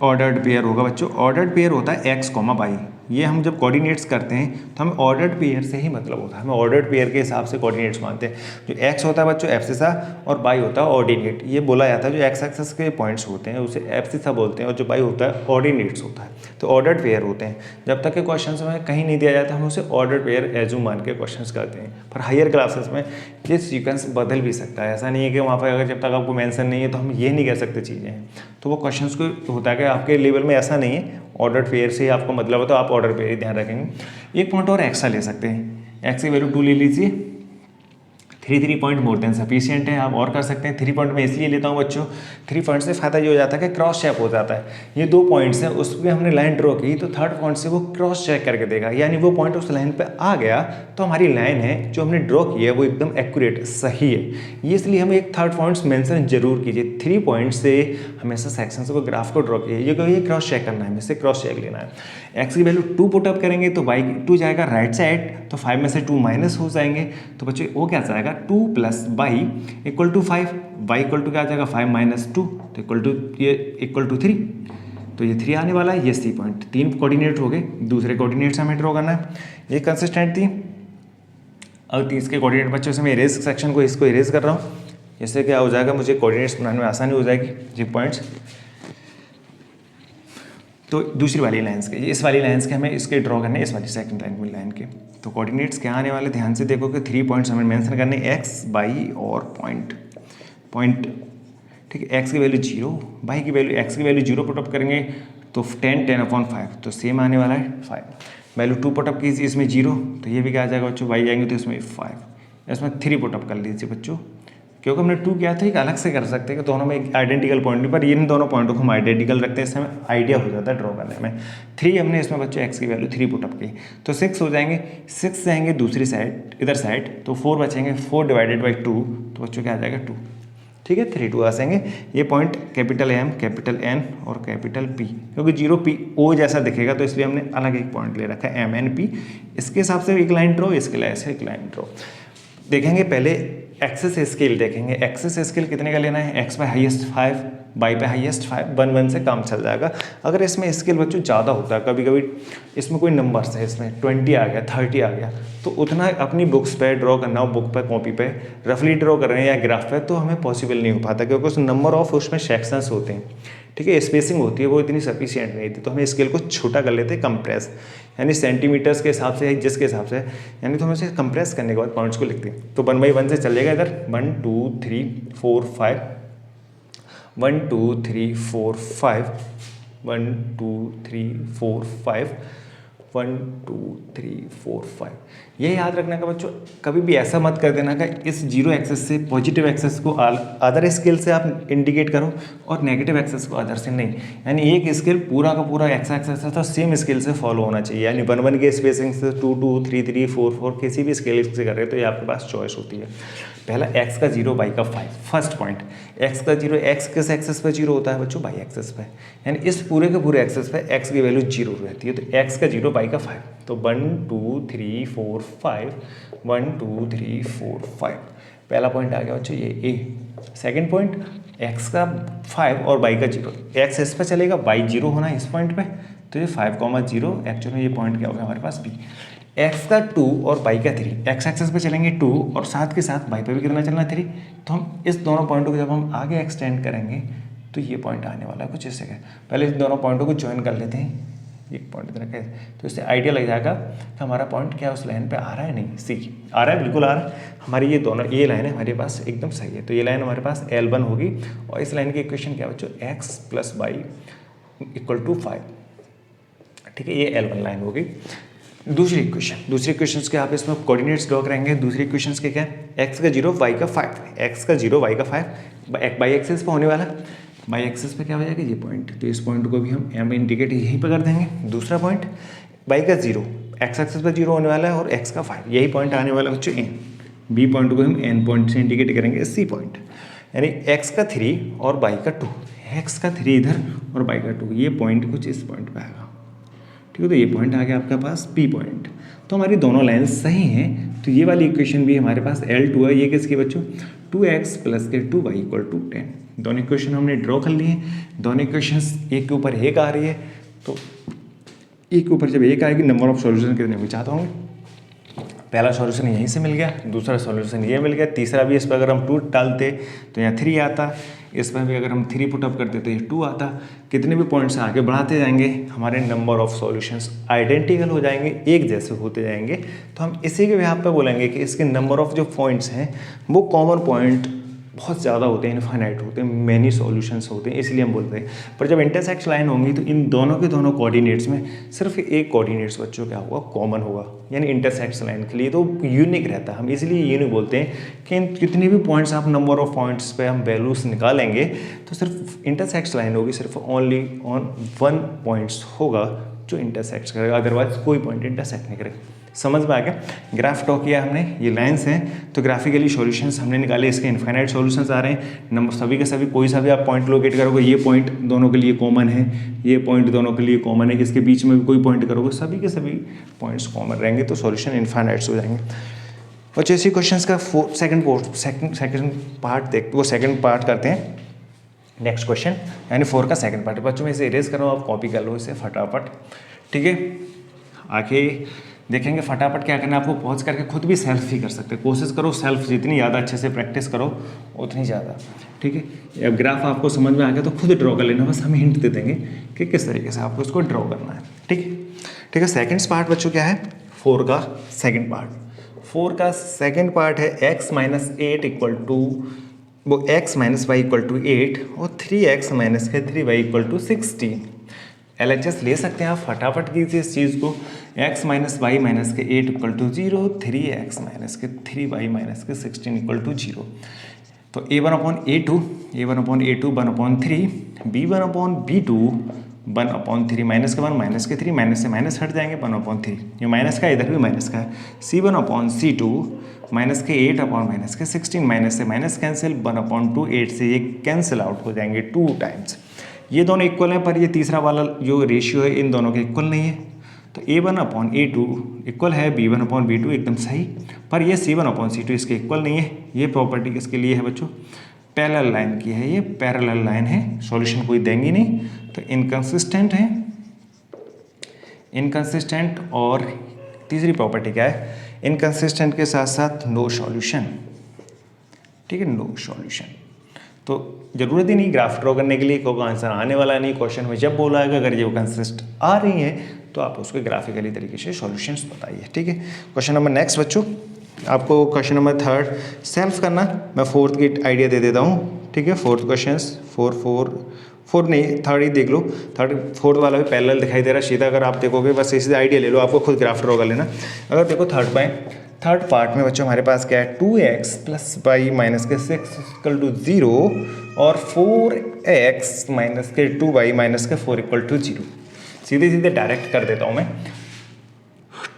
ऑर्डर्ड पेयर होगा बच्चों, ऑर्डर्ड पेयर होता है एक्स कॉमा वाई। ये हम जब कोऑर्डिनेट्स करते हैं तो हमें ऑर्डर्ड पेयर से ही मतलब होता है, हमें ऑर्डर्ड पेयर के हिसाब से कोऑर्डिनेट्स मानते हैं। जो एक्स होता है बच्चों एब्सिसा और वाई होता है ऑर्डिनेट। ये बोला जाता है जो एक्स एक्सिस के पॉइंट्स होते हैं उसे एब्सिसा बोलते हैं और जो वाई होता है ऑर्डिनेट्स होता है। तो ऑर्डर्ड पेयर होते हैं। जब तक के क्वेश्चन में कहीं नहीं दिया जाता हम उसे ऑर्डर्ड पेयर एज्यूम मान के क्वेश्चन करते हैं। पर हायर क्लासेस में ये सीक्वेंस बदल भी सकता है। ऐसा नहीं है कि वहाँ पर अगर जब तक आपको मेंशन नहीं है तो हम ये नहीं कह सकते चीज़ें हैं। तो वो क्वेश्चंस को होता है कि आपके लेवल में ऐसा नहीं है, ऑर्डर पेयर से ही आपको मतलब है तो आप ऑर्डर पेयर ही ध्यान रखेंगे। एक पॉइंट और एक्स का ले सकते हैं, एक्स की वैल्यू 2 ले लीजिए। 3 पॉइंट मोर देन सफिशिएंट है, आप और कर सकते हैं। 3 पॉइंट में इसलिए लेता हूँ बच्चों, 3 पॉइंट से फायदा ये हो जाता है कि क्रॉस चेक हो जाता है। ये 2 पॉइंट्स हैं उस पर हमने लाइन ड्रॉ की तो थर्ड पॉइंट से वो क्रॉस चेक करके देगा, यानी वो पॉइंट उस लाइन पे आ गया तो हमारी लाइन है जो हमने ड्रॉ की है वो एकदम एक्यूरेट सही है। ये इसलिए हमें एक थर्ड पॉइंट्स मेंशन जरूर कीजिए। 3 पॉइंट से हमेशा सेक्शन को ग्राफ को ड्रॉ कीजिए, ये क्रॉस चेक करना है, हमें से क्रॉस चेक लेना है। एक्स की वैल्यू 2 पुटअप करेंगे तो वाई 2 जाएगा राइट साइड, तो 5 में से 2 माइनस हो जाएंगे। तो बच्चों वो क्या जाएगा 2 + y equal to 5, y equal to क्या आ जाएगा 5 - 2 तो इक्वल टू 3। तो ये 3 आने वाला है। ये सी पॉइंट 3 कोऑर्डिनेट हो गए, दूसरे कोऑर्डिनेट से हमें ड्रॉ करना है। ये कंसिस्टेंट थी। अब 30 के कोऑर्डिनेट बच्चों से मैं इरेज सेक्शन को इसको इरेज कर रहा हूँ, इससे क्या हो जाएगा मुझे कोऑर्डिनेट्स बनाने में आसानी हो जाएगी। ये पॉइंट्स तो दूसरी वाली लाइंस के, इस वाली लाइंस के हमें इसके ड्रॉ करने, इस वाली सेकंड लाइन के। तो कोऑर्डिनेट्स क्या आने वाले ध्यान से देखो कि 3 पॉइंट्स हमें मेंशन करने, एक्स वाई और पॉइंट ठीक है। एक्स की वैल्यू 0, वाई की वैल्यू एक्स की वैल्यू 0 पुटअप करेंगे तो 10/5 तो सेम आने वाला है 5। वैल्यू 2 पुटअप कीजिए इसमें 0 तो ये भी क्या आ जाएगा बच्चों, वाई जाएंगे तो इसमें 5, इसमें 3 पुटअप कर लीजिए बच्चों, क्योंकि हमने 2 किया था एक अलग से कर सकते हैं कि दोनों में एक आइडेंटिकल पॉइंट नहीं, पर इन दोनों पॉइंटों को हम आइडेंटिकल रखते हैं, इससे हमें आइडिया हो जाता है ड्रॉ करने में। 3 हमने इसमें बच्चों एक्स की वैल्यू 3 पुटअप की तो 6 हो जाएंगे। 6 जाएंगे दूसरी साइड इधर साइड तो 4 बचेंगे, 4/2 तो बच्चों क्या आ जाएगा 2, ठीक है। 3 2 आ जाएंगे। ये point capital M capital N और कैपिटल पी, क्योंकि 0 पी ओ जैसा दिखेगा तो इसलिए हमने अलग एक पॉइंट ले रखा है MNP। इसके हिसाब से एक लाइन ड्रॉ, इसके लिए ऐसे एक लाइन ड्रॉ देखेंगे। पहले एक्सेस स्केल देखेंगे, एक्सेस स्केल कितने का लेना है, एक्स पे हाईएस्ट 5, वाई पे हाईएस्ट 5, 1 1 से काम चल जाएगा। अगर इसमें स्केल बच्चों ज़्यादा होता है, कभी कभी इसमें कोई नंबर्स है, इसमें 20 आ गया 30 आ गया, तो उतना अपनी बुक्स पे ड्रॉ करना हो, बुक पे कॉपी पे रफली ड्रॉ कर रहे हैं या ग्राफ पे, तो हमें पॉसिबल नहीं हो पाता, क्योंकि उस नंबर ऑफ उसमें सेक्शंस होते हैं, ठीक है। स्पेसिंग होती है वो इतनी सफिशिएंट नहीं थी, तो हमें स्केल को छोटा कर लेते हैं, कंप्रेस, यानी सेंटीमीटर्स के हिसाब से जिसके हिसाब से, यानी तो हम इसे कंप्रेस करने के बाद पॉइंट्स को लिखते हैं। तो 1 बाई 1 से चलेगा इधर 1 2 3 4 5, 1 2 3 4 5, 1 2 3 4 5, 1 2 3 4 5। ये याद रखना का बच्चों, कभी भी ऐसा मत कर देना कि इस 0 एक्सेस से पॉजिटिव एक्सेस को अदर स्केल से आप इंडिकेट करो और नेगेटिव एक्सेस को अदर से नहीं। यानी एक स्केल पूरा का पूरा एक्स एक्सेस है तो सेम स्केल से फॉलो होना चाहिए, यानी 1 1 के स्पेसिंग से 2 2 3 3 4 4 किसी भी स्केल से कर रहे हैं तो ये आपके पास चॉइस होती है। पहला एक्स का 0 वाई का 5, फर्स्ट पॉइंट एक्स का 0, एक्स किस एक्सेस पे 0 होता है बच्चों, वाई एक्सेस पे, यानी इस पूरे के पूरे एक्सेस पे एक्स की वैल्यू 0 रहती है। तो एक्स का 0 वाई का 5, तो 1 2 3 4 5, 1 2 3 4 5 पहला पॉइंट आ गया बच्चों ये ए। सेकंड पॉइंट एक्स का 5 और वाई का 0, एक्स इस पर चलेगा, वाई 0 होना है इस पॉइंट पे, तो ये 5,0 एक्चुअली ये पॉइंट क्या होगा हमारे पास बी। एक्स का 2 और वाई का 3, एक्स एक्सेस पे चलेंगे 2 और साथ के साथ वाई पे भी कितना चलना है 3, तो हम इस दोनों पॉइंटों को जब हम आगे एक्सटेंड करेंगे तो ये पॉइंट आने वाला है कुछ ऐसे का। पहले इस दोनों पॉइंटों को ज्वाइन कर लेते हैं, एक पॉइंट इधर रखे तो इससे आइडिया लग जाएगा कि हमारा पॉइंट क्या उस लाइन पे आ रहा है, नहीं सी आ रहा है, बिल्कुल आ रहा है। हमारी ये दोनों ये लाइन है हमारे पास एकदम सही है, तो ये लाइन हमारे पास L1 होगी और इस लाइन की इक्वेशन क्या है बच्चों, x + y = 5, ठीक है, ये L1 लाइन होगी। दूसरी इक्वेशन के आप इसमें कोऑर्डिनेट्स ड्रॉ करेंगे। दूसरी इक्वेशन के क्या है, एक्स का 0 वाई का 5, एक्स का 0 वाई का 5 बाई एक्सेस पे होने वाला, बाई एक्सेस पे क्या हो जाएगा ये पॉइंट, तो इस पॉइंट को भी हम एम इंडिकेट यहीं पर कर देंगे। दूसरा पॉइंट वाई का 0, एक्स एक्सेस पे 0 होने वाला है और एक्स का 5, यही पॉइंट आने वाला है बच्चों एन। बी पॉइंट को हम एन पॉइंट से इंडिकेट करेंगे, सी पॉइंट, यानी एक्स का 3 और वाई का 2, एक्स का 3 इधर और वाई का 2, ये पॉइंट कुछ इस पॉइंट पे आएगा, ठीक है। तो ये पॉइंट आ गया आपके पास पी पॉइंट। तो हमारी दोनों लाइन्स सही हैं, तो ये वाली इक्वेशन भी हमारे पास L2 है। ये किसकी बच्चों, 2x प्लस के 2y इक्वल टू 10। दोनों इक्वेशन हमने ड्रॉ कर लिए हैं। दोनों इक्वेशंस एक के ऊपर एक आ रही है, तो एक के ऊपर जब एक आएगी नंबर ऑफ सॉल्यूशन कितने मैं चाहता हूँ। पहला सॉल्यूशन यहीं से मिल गया, दूसरा सॉल्यूशन ये मिल गया, तीसरा भी इस पर अगर हम 2 डालते तो यहाँ 3 आता, इस पर भी अगर हम 3 पुटअप करते तो ये 2 आता। कितने भी पॉइंट्स आगे बढ़ाते जाएंगे हमारे नंबर ऑफ सॉल्यूशंस आइडेंटिकल हो जाएंगे, एक जैसे होते जाएंगे। तो हम इसी के बिहाफ पे बोलेंगे कि इसके नंबर ऑफ जो पॉइंट्स हैं वो कॉमन पॉइंट बहुत ज़्यादा होते हैं, इनफाइनाइट होते हैं, मैनी सॉल्यूशंस होते हैं, इसलिए हम बोलते हैं। पर जब इंटरसेक्ट लाइन होंगी तो इन दोनों के दोनों कोऑर्डिनेट्स में सिर्फ एक कोऑर्डिनेट्स बच्चों क्या होगा, कॉमन होगा। यानी इंटरसेक्ट लाइन के लिए तो यूनिक रहता है। हम इसलिए यूनिक बोलते हैं कि इन कितने भी पॉइंट्स आप नंबर ऑफ पॉइंट्स पे हम वैल्यूज निकालेंगे तो सिर्फ इंटरसेक्ट लाइन होगी, सिर्फ ओनली ऑन 1 पॉइंट्स होगा जो इंटरसेक्ट करेगा, अदरवाइज कोई पॉइंट इंटरसेक्ट नहीं करेगा। समझ में आ गया। ग्राफ ड्रॉ किया हमने, ये लाइंस हैं, तो ग्राफिकली सॉल्यूशंस हमने निकाले, इसके इनफाइनाइट सॉल्यूशंस आ रहे हैं। नंबर सभी के सभी, कोई सा भी आप पॉइंट लोकेट करोगे, ये पॉइंट दोनों के लिए कॉमन है, ये पॉइंट दोनों के लिए कॉमन है, इसके बीच में भी कोई पॉइंट करोगे, सभी के सभी पॉइंट्स कॉमन रहेंगे, तो सॉल्यूशन इनफाइनाइट्स हो जाएंगे। और जैसे क्वेश्चन का सेकंड पार्ट देखते, वो सेकंड पार्ट करते हैं नेक्स्ट क्वेश्चन, यानी 4 का सेकंड पार्ट। बच्चों में इसे इरेज करो, आप कॉपी कर लो इसे फटाफट, ठीक है। आगे देखेंगे फटाफट क्या करना है आपको, पहुंच करके खुद भी सेल्फ ही कर सकते हैं। कोशिश करो सेल्फ जितनी ज़्यादा अच्छे से प्रैक्टिस करो उतनी ज़्यादा, ठीक है। अब ग्राफ आपको समझ में आ गया तो खुद ड्रॉ कर लेना, बस हम हिंट दे देंगे कि किस तरीके से आपको इसको ड्रॉ करना है, ठीक है। ठीक है, सेकेंड पार्ट बच्चों क्या है, 4 का सेकेंड पार्ट। 4 का सेकेंड पार्ट है x माइनस 8 इक्वल टू, वो x minus y equal to 8 और 3x माइनस के 3y इक्वल टू 16। LHS ले सकते हैं आप, फटाफट कीजिए इस चीज़ को। x माइनस वाई माइनस के 8 इक्वल टू 0, 3x माइनस के 3y माइनस के 16 इक्वल टू 0। तो a1 upon a2, a1 upon a2 1 upon 3, b1 upon b2 1 upon 3, minus के 1 माइनस के 3, माइनस से माइनस हट जाएंगे 1 अपॉन 3, ये माइनस का है, इधर भी माइनस का है। c1 अपॉन c2 माइनस के 8 अपॉन माइनस के 16, माइनस से माइनस कैंसिल, 1 अपॉन 2, 8 से ये कैंसिल आउट हो जाएंगे 2 टाइम्स। ये दोनों इक्वल हैं, पर ये तीसरा वाला जो रेशियो है इन दोनों के इक्वल नहीं है। तो a1 अपॉन a2 इक्वल है b1 अपॉन b2, एकदम सही, पर ये c1 अपॉन c2 इसके इक्वल नहीं है। ये प्रॉपर्टी किसके लिए है बच्चों, पैरेलल लाइन की है, ये पैरेलल लाइन है, सॉल्यूशन कोई देंगी नहीं, तो इनकंसिस्टेंट है, इनकंसिस्टेंट। और तीसरी प्रॉपर्टी क्या है, इनकंसिस्टेंट के साथ साथ नो सॉल्यूशन, ठीक है, नो सॉल्यूशन। तो ज़रूरत ही नहीं ग्राफ ड्रॉ करने के लिए, क्योंकि आंसर आने वाला नहीं क्वेश्चन में। जब बोला है अगर ये कंसिस्ट आ रही है तो आप उसको ग्राफिकली तरीके से सॉल्यूशंस बताइए, ठीक है। क्वेश्चन नंबर नेक्स्ट बच्चों, आपको क्वेश्चन नंबर 3 सेल्फ करना, मैं 4th की आइडिया दे देता हूँ, ठीक है। 4th क्वेश्चन 4 नहीं 3rd ही देख लो, 4th वाला भी पैरेलल दिखाई दे रहा है सीधा, अगर आप देखोगे बस इसी आइडिया ले लो, आपको खुद ग्राफ ड्रॉ कर लेना। अगर देखो थर्ड पार्ट में बच्चों हमारे पास क्या है, 2x प्लस वाई माइनस के 6 इक्वल टू 0 और 4x माइनस के 2y माइनस के 4 इक्वल टू 0। सीधे सीधे डायरेक्ट कर देता हूँ मैं,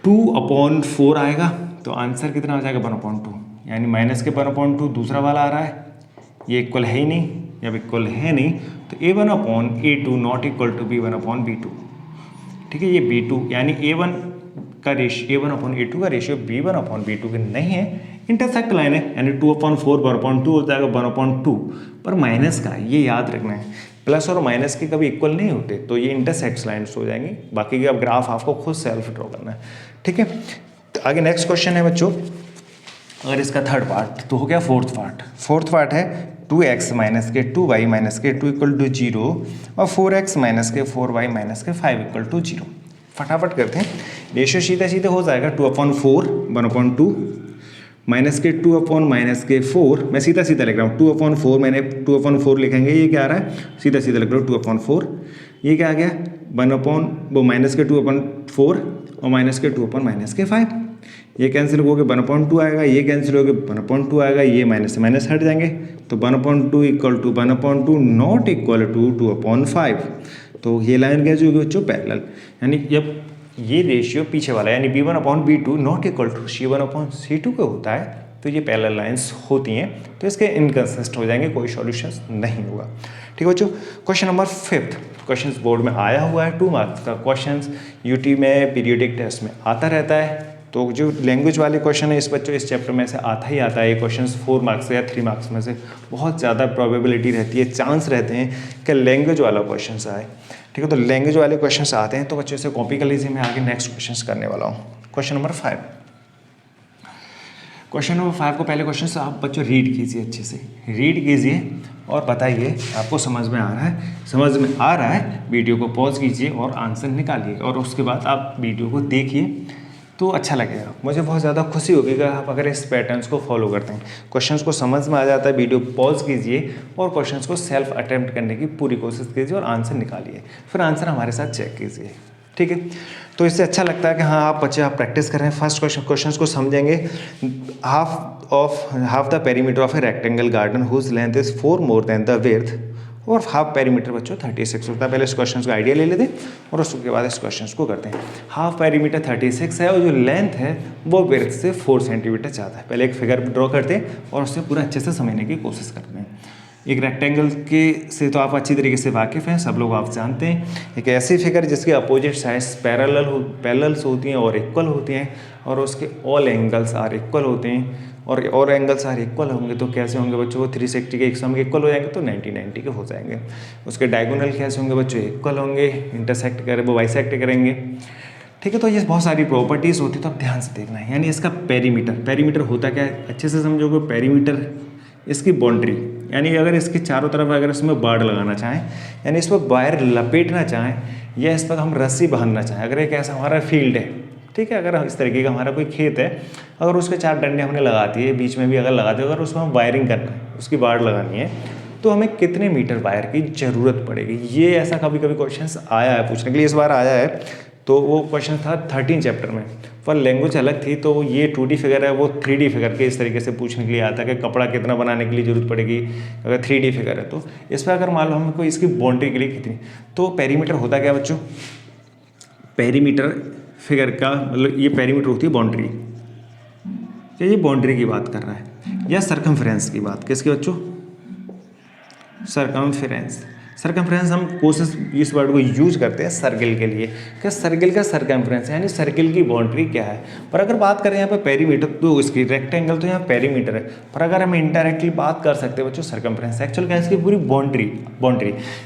2 अपॉन 4 आएगा तो आंसर कितना आ जाएगा 1 अपॉन 2, यानी माइनस के 1 अपॉन 2 दूसरा वाला आ रहा है, ये इक्वल है ही नहीं, जब इक्वल है नहीं तो a1 upon a2 not equal to b1 upon b2, ठीक है। ये b2 यानी a1 का रेशियो, a1 अपॉन a2 का रेशियो b1 अपॉन b2 के नहीं है, इंटरसेक्ट लाइन है, यानी 2 अपॉन 4 1 अपॉन 2 हो जाएगा 1 अपॉन 2, पर माइनस का ये याद रखना है, प्लस और माइनस के कभी इक्वल नहीं होते, तो ये इंटरसेक्ट लाइन्स हो जाएंगी। बाकी के अब ग्राफ आपको खुद सेल्फ ड्रॉ करना है, ठीक है। तो आगे नेक्स्ट क्वेश्चन है बच्चों, अगर इसका 3rd पार्ट तो हो गया 4th पार्ट है 2x माइनस के 2y माइनस के 2 इक्वल टू 0 और 4x माइनस के 4y माइनस के 5 इक्वल टू 0। फटाफट करते हैं, रेशियो सीधे सीधे हो जाएगा 2 अपॉन 4 1 अपॉन 2 माइनस के 2 अपॉन माइनस के 4, मैं सीधा सीधा लिख रहा हूँ 2 अपॉन 4, मैंने 2 अपॉन 4 लिखेंगे, ये क्या आ रहा है सीधा सीधा लिख रहा हूँ 2 अपॉन 4, ये क्या आ गया 1 अपॉन वो माइनस के 2 अपॉन 4 और माइनस के 2 अपॉन माइनस के 5, ये कैंसिल हो गया 1 अपॉन 2 आएगा, ये कैंसिल हो गया 1 अपॉन 2 आएगा, ये माइनस से माइनस हट जाएंगे, तो 1 upon 2 equal to 1 upon 2 not equal to 2 upon 5। तो ये लाइन कैसे होगी बच्चों, पैरेलल, यानी जब ये रेशियो पीछे वाला यानी b1 upon b2 not equal to c1 upon c2 का होता है, तो ये पैरेलल लाइंस होती हैं, तो इसके इनकंसिस्ट हो जाएंगे, कोई सॉल्यूशन नहीं होगा, ठीक है बच्चों। क्वेश्चन नंबर 5 क्वेश्चन बोर्ड में आया हुआ है, 2 मार्क्स का क्वेश्चन यूटी में पीरियोडिक टेस्ट में आता रहता है, तो जो लैंग्वेज वाले क्वेश्चन है इस बच्चों इस चैप्टर में से आता ही आता है। ये क्वेश्चन 4 मार्क्स या 3 मार्क्स में से बहुत ज़्यादा प्रोबेबिलिटी रहती है, चांस रहते हैं कि लैंग्वेज वाला क्वेश्चन आए। ठीक है, तो लैंग्वेज वाले क्वेश्चन आते हैं तो बच्चों से कॉपी कर लीजिए। मैं आगे नेक्स्ट क्वेश्चन करने वाला हूँ। Question number 5। क्वेश्चन नंबर 5 को पहले क्वेश्चन से आप बच्चों रीड कीजिए, अच्छे से रीड कीजिए और बताइए आपको समझ में आ रहा है। समझ में आ रहा है वीडियो को पॉज कीजिए और आंसर निकालिए, और उसके बाद आप वीडियो को देखिए तो अच्छा लगेगा। मुझे बहुत ज़्यादा खुशी होगी कि आप अगर इस पैटर्न्स को फॉलो करते हैं। क्वेश्चंस को समझ में आ जाता है, वीडियो पॉज कीजिए और क्वेश्चंस को सेल्फ अटेम्प्ट करने की पूरी कोशिश कीजिए और आंसर निकालिए, फिर आंसर हमारे साथ चेक कीजिए। ठीक है, तो इससे अच्छा लगता है कि हाँ आप बच्चे आप प्रैक्टिस कर रहे हैं। फर्स्ट क्वेश्चंस को समझेंगे। Half the perimeter of a rectangle garden whose length is 4 more than the width, और हाफ पेरीमीटर बच्चों 36 होता है। पहले इस क्वेश्चन का आइडिया ले लेते हैं और उसके बाद इस क्वेश्चन को करते हैं। हाफ पेरीमीटर 36 है और जो लेंथ है वो विड्थ से 4 सेंटीमीटर ज़्यादा है। पहले एक फिगर ड्रॉ करते हैं और उससे पूरा अच्छे से समझने की कोशिश करते हैं। एक रेक्टेंगल के से तो आप अच्छी तरीके से वाकिफ़ हैं, सब लोग आप जानते हैं। एक ऐसी फिगर जिसके अपोजिट साइड्स पैरेलल्स होती हैं और इक्वल होती हैं, और उसके ऑल एंगल्स आर इक्वल होते हैं, और एंगल्स आर इक्वल होंगे तो कैसे होंगे बच्चों? वो 360 के एक सम इक्वल हो जाएंगे तो 90 के हो जाएंगे। उसके डायगोनल कैसे होंगे बच्चों? इक्वल होंगे, इंटरसेक्ट करें वो बाइसेक्ट करेंगे। ठीक है, तो ये बहुत सारी प्रॉपर्टीज़ होती है, तो आप ध्यान से देखना है। यानी इसका पेरीमीटर होता क्या है, अच्छे से समझोगे। पेरीमीटर इसकी बाउंड्री, यानी अगर इसके चारों तरफ अगर इसमें बाड़ लगाना चाहें, यानी इस पर वायर लपेटना चाहें, या इस पर हम रस्सी बांधना चाहें। अगर एक ऐसा हमारा फील्ड है, ठीक है, अगर इस तरीके का हमारा कोई खेत है, अगर उसके 4 डंडे हमने लगा दिए, बीच में भी अगर लगा दिए, अगर उसमें हम वायरिंग करना है, उसकी बाड़ लगानी है, तो हमें कितने मीटर वायर की ज़रूरत पड़ेगी? ये ऐसा कभी कभी क्वेश्चन आया है पूछने के लिए, इस बार आया है। तो वो क्वेश्चन था 13 चैप्टर में, पर लैंग्वेज अलग थी। तो ये 2D फिगर है, वो 3D फिगर के इस तरीके से पूछने के लिए आता है कि कपड़ा कितना बनाने के लिए ज़रूरत पड़ेगी। अगर 3D फिगर है तो इस पर अगर मान लो हमको इसकी बाउंड्री के लिए कितनी, तो पेरीमीटर होता क्या बच्चों? पेरीमीटर फिगर का मतलब ये पेरीमीटर होती है बाउंड्री। ये बाउंड्री की बात कर रहा है, या सरकमफ्रेंस की बात? किसकी बच्चों? सरकमफ्रेंस हम कोशिश इस वर्ड को यूज करते हैं सर्किल के लिए, कि सर्किल का सरकमफ्रेंस यानी सर्किल की बाउंड्री क्या है। पर अगर बात करें यहाँ पे पेरीमीटर, तो इसकी रेक्टेंगल तो यहाँ पेरीमीटर है, पर अगर हम इनडायरेक्टली बात कर सकते हैं बच्चों सरकमफ्रेंस, एक्चुअल क्या है इसकी पूरी बाउंड्री।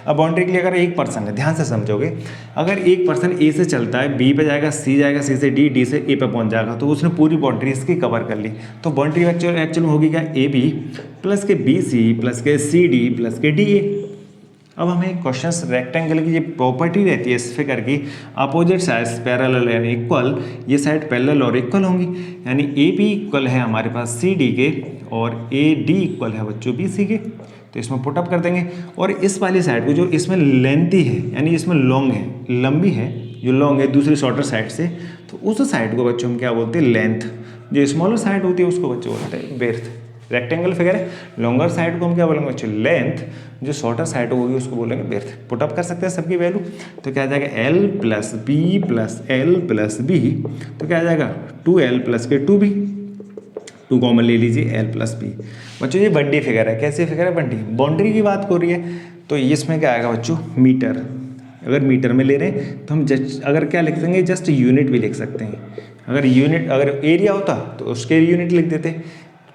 अब बाउंड्री के लिए अगर एक पर्सन है, ध्यान से समझोगे, अगर एक पर्सन ए से चलता है, बी पे जाएगा, सी जाएगा, सी से डी, डी से ए पे पहुँच जाएगा, तो उसने पूरी बाउंड्री इसकी कवर कर ली। तो बाउंड्री एक्चुअल होगी क्या? ए बी प्लस के बी सी प्लस के सी डी प्लस के डी ए। अब हमें क्वेश्चन रेक्टेंगल की ये प्रॉपर्टी रहती है इस फिगर की, अपोजिट साइड्स पैरेलल यानी इक्वल, ये साइड पैरेलल और इक्वल होंगी, यानी ए बी इक्वल है हमारे पास सी डी के और ए डी इक्वल है बच्चों बी सी के। तो इसमें पुटअप कर देंगे, और इस वाली साइड को जो इसमें लेंथी है यानी इसमें लॉन्ग है, लंबी है, जो लॉन्ग है दूसरी शॉर्टर साइड से, तो उस साइड को बच्चों हम क्या बोलते हैं? लेंथ। जो स्मॉलर साइड होती है उसको बच्चों बोलते हैं बेर्थ। रेक्टेंगल फिगर है, लॉन्गर साइड को हम क्या बोलेंगे बच्चों? लेंथ। जो शॉर्टर साइड होगी उसको बोलेंगे बेर्थ। पुटअप कर सकते हैं सबकी वैल्यू, तो क्या आ जाएगा? L plus B plus L plus B, तो क्या आ जाएगा? 2L प्लस के 2B, 2 कॉमन ले लीजिए, L प्लस बी। बच्चों ये 1D फिगर है, कैसी फिगर है? 1D। बाउंड्री की बात हो रही है, तो इसमें क्या आएगा बच्चों? मीटर। अगर मीटर में ले रहे हैं तो हम अगर क्या लिख देंगे? जस्ट यूनिट भी लिख सकते हैं। अगर एरिया होता तो उसके यूनिट लिख देते,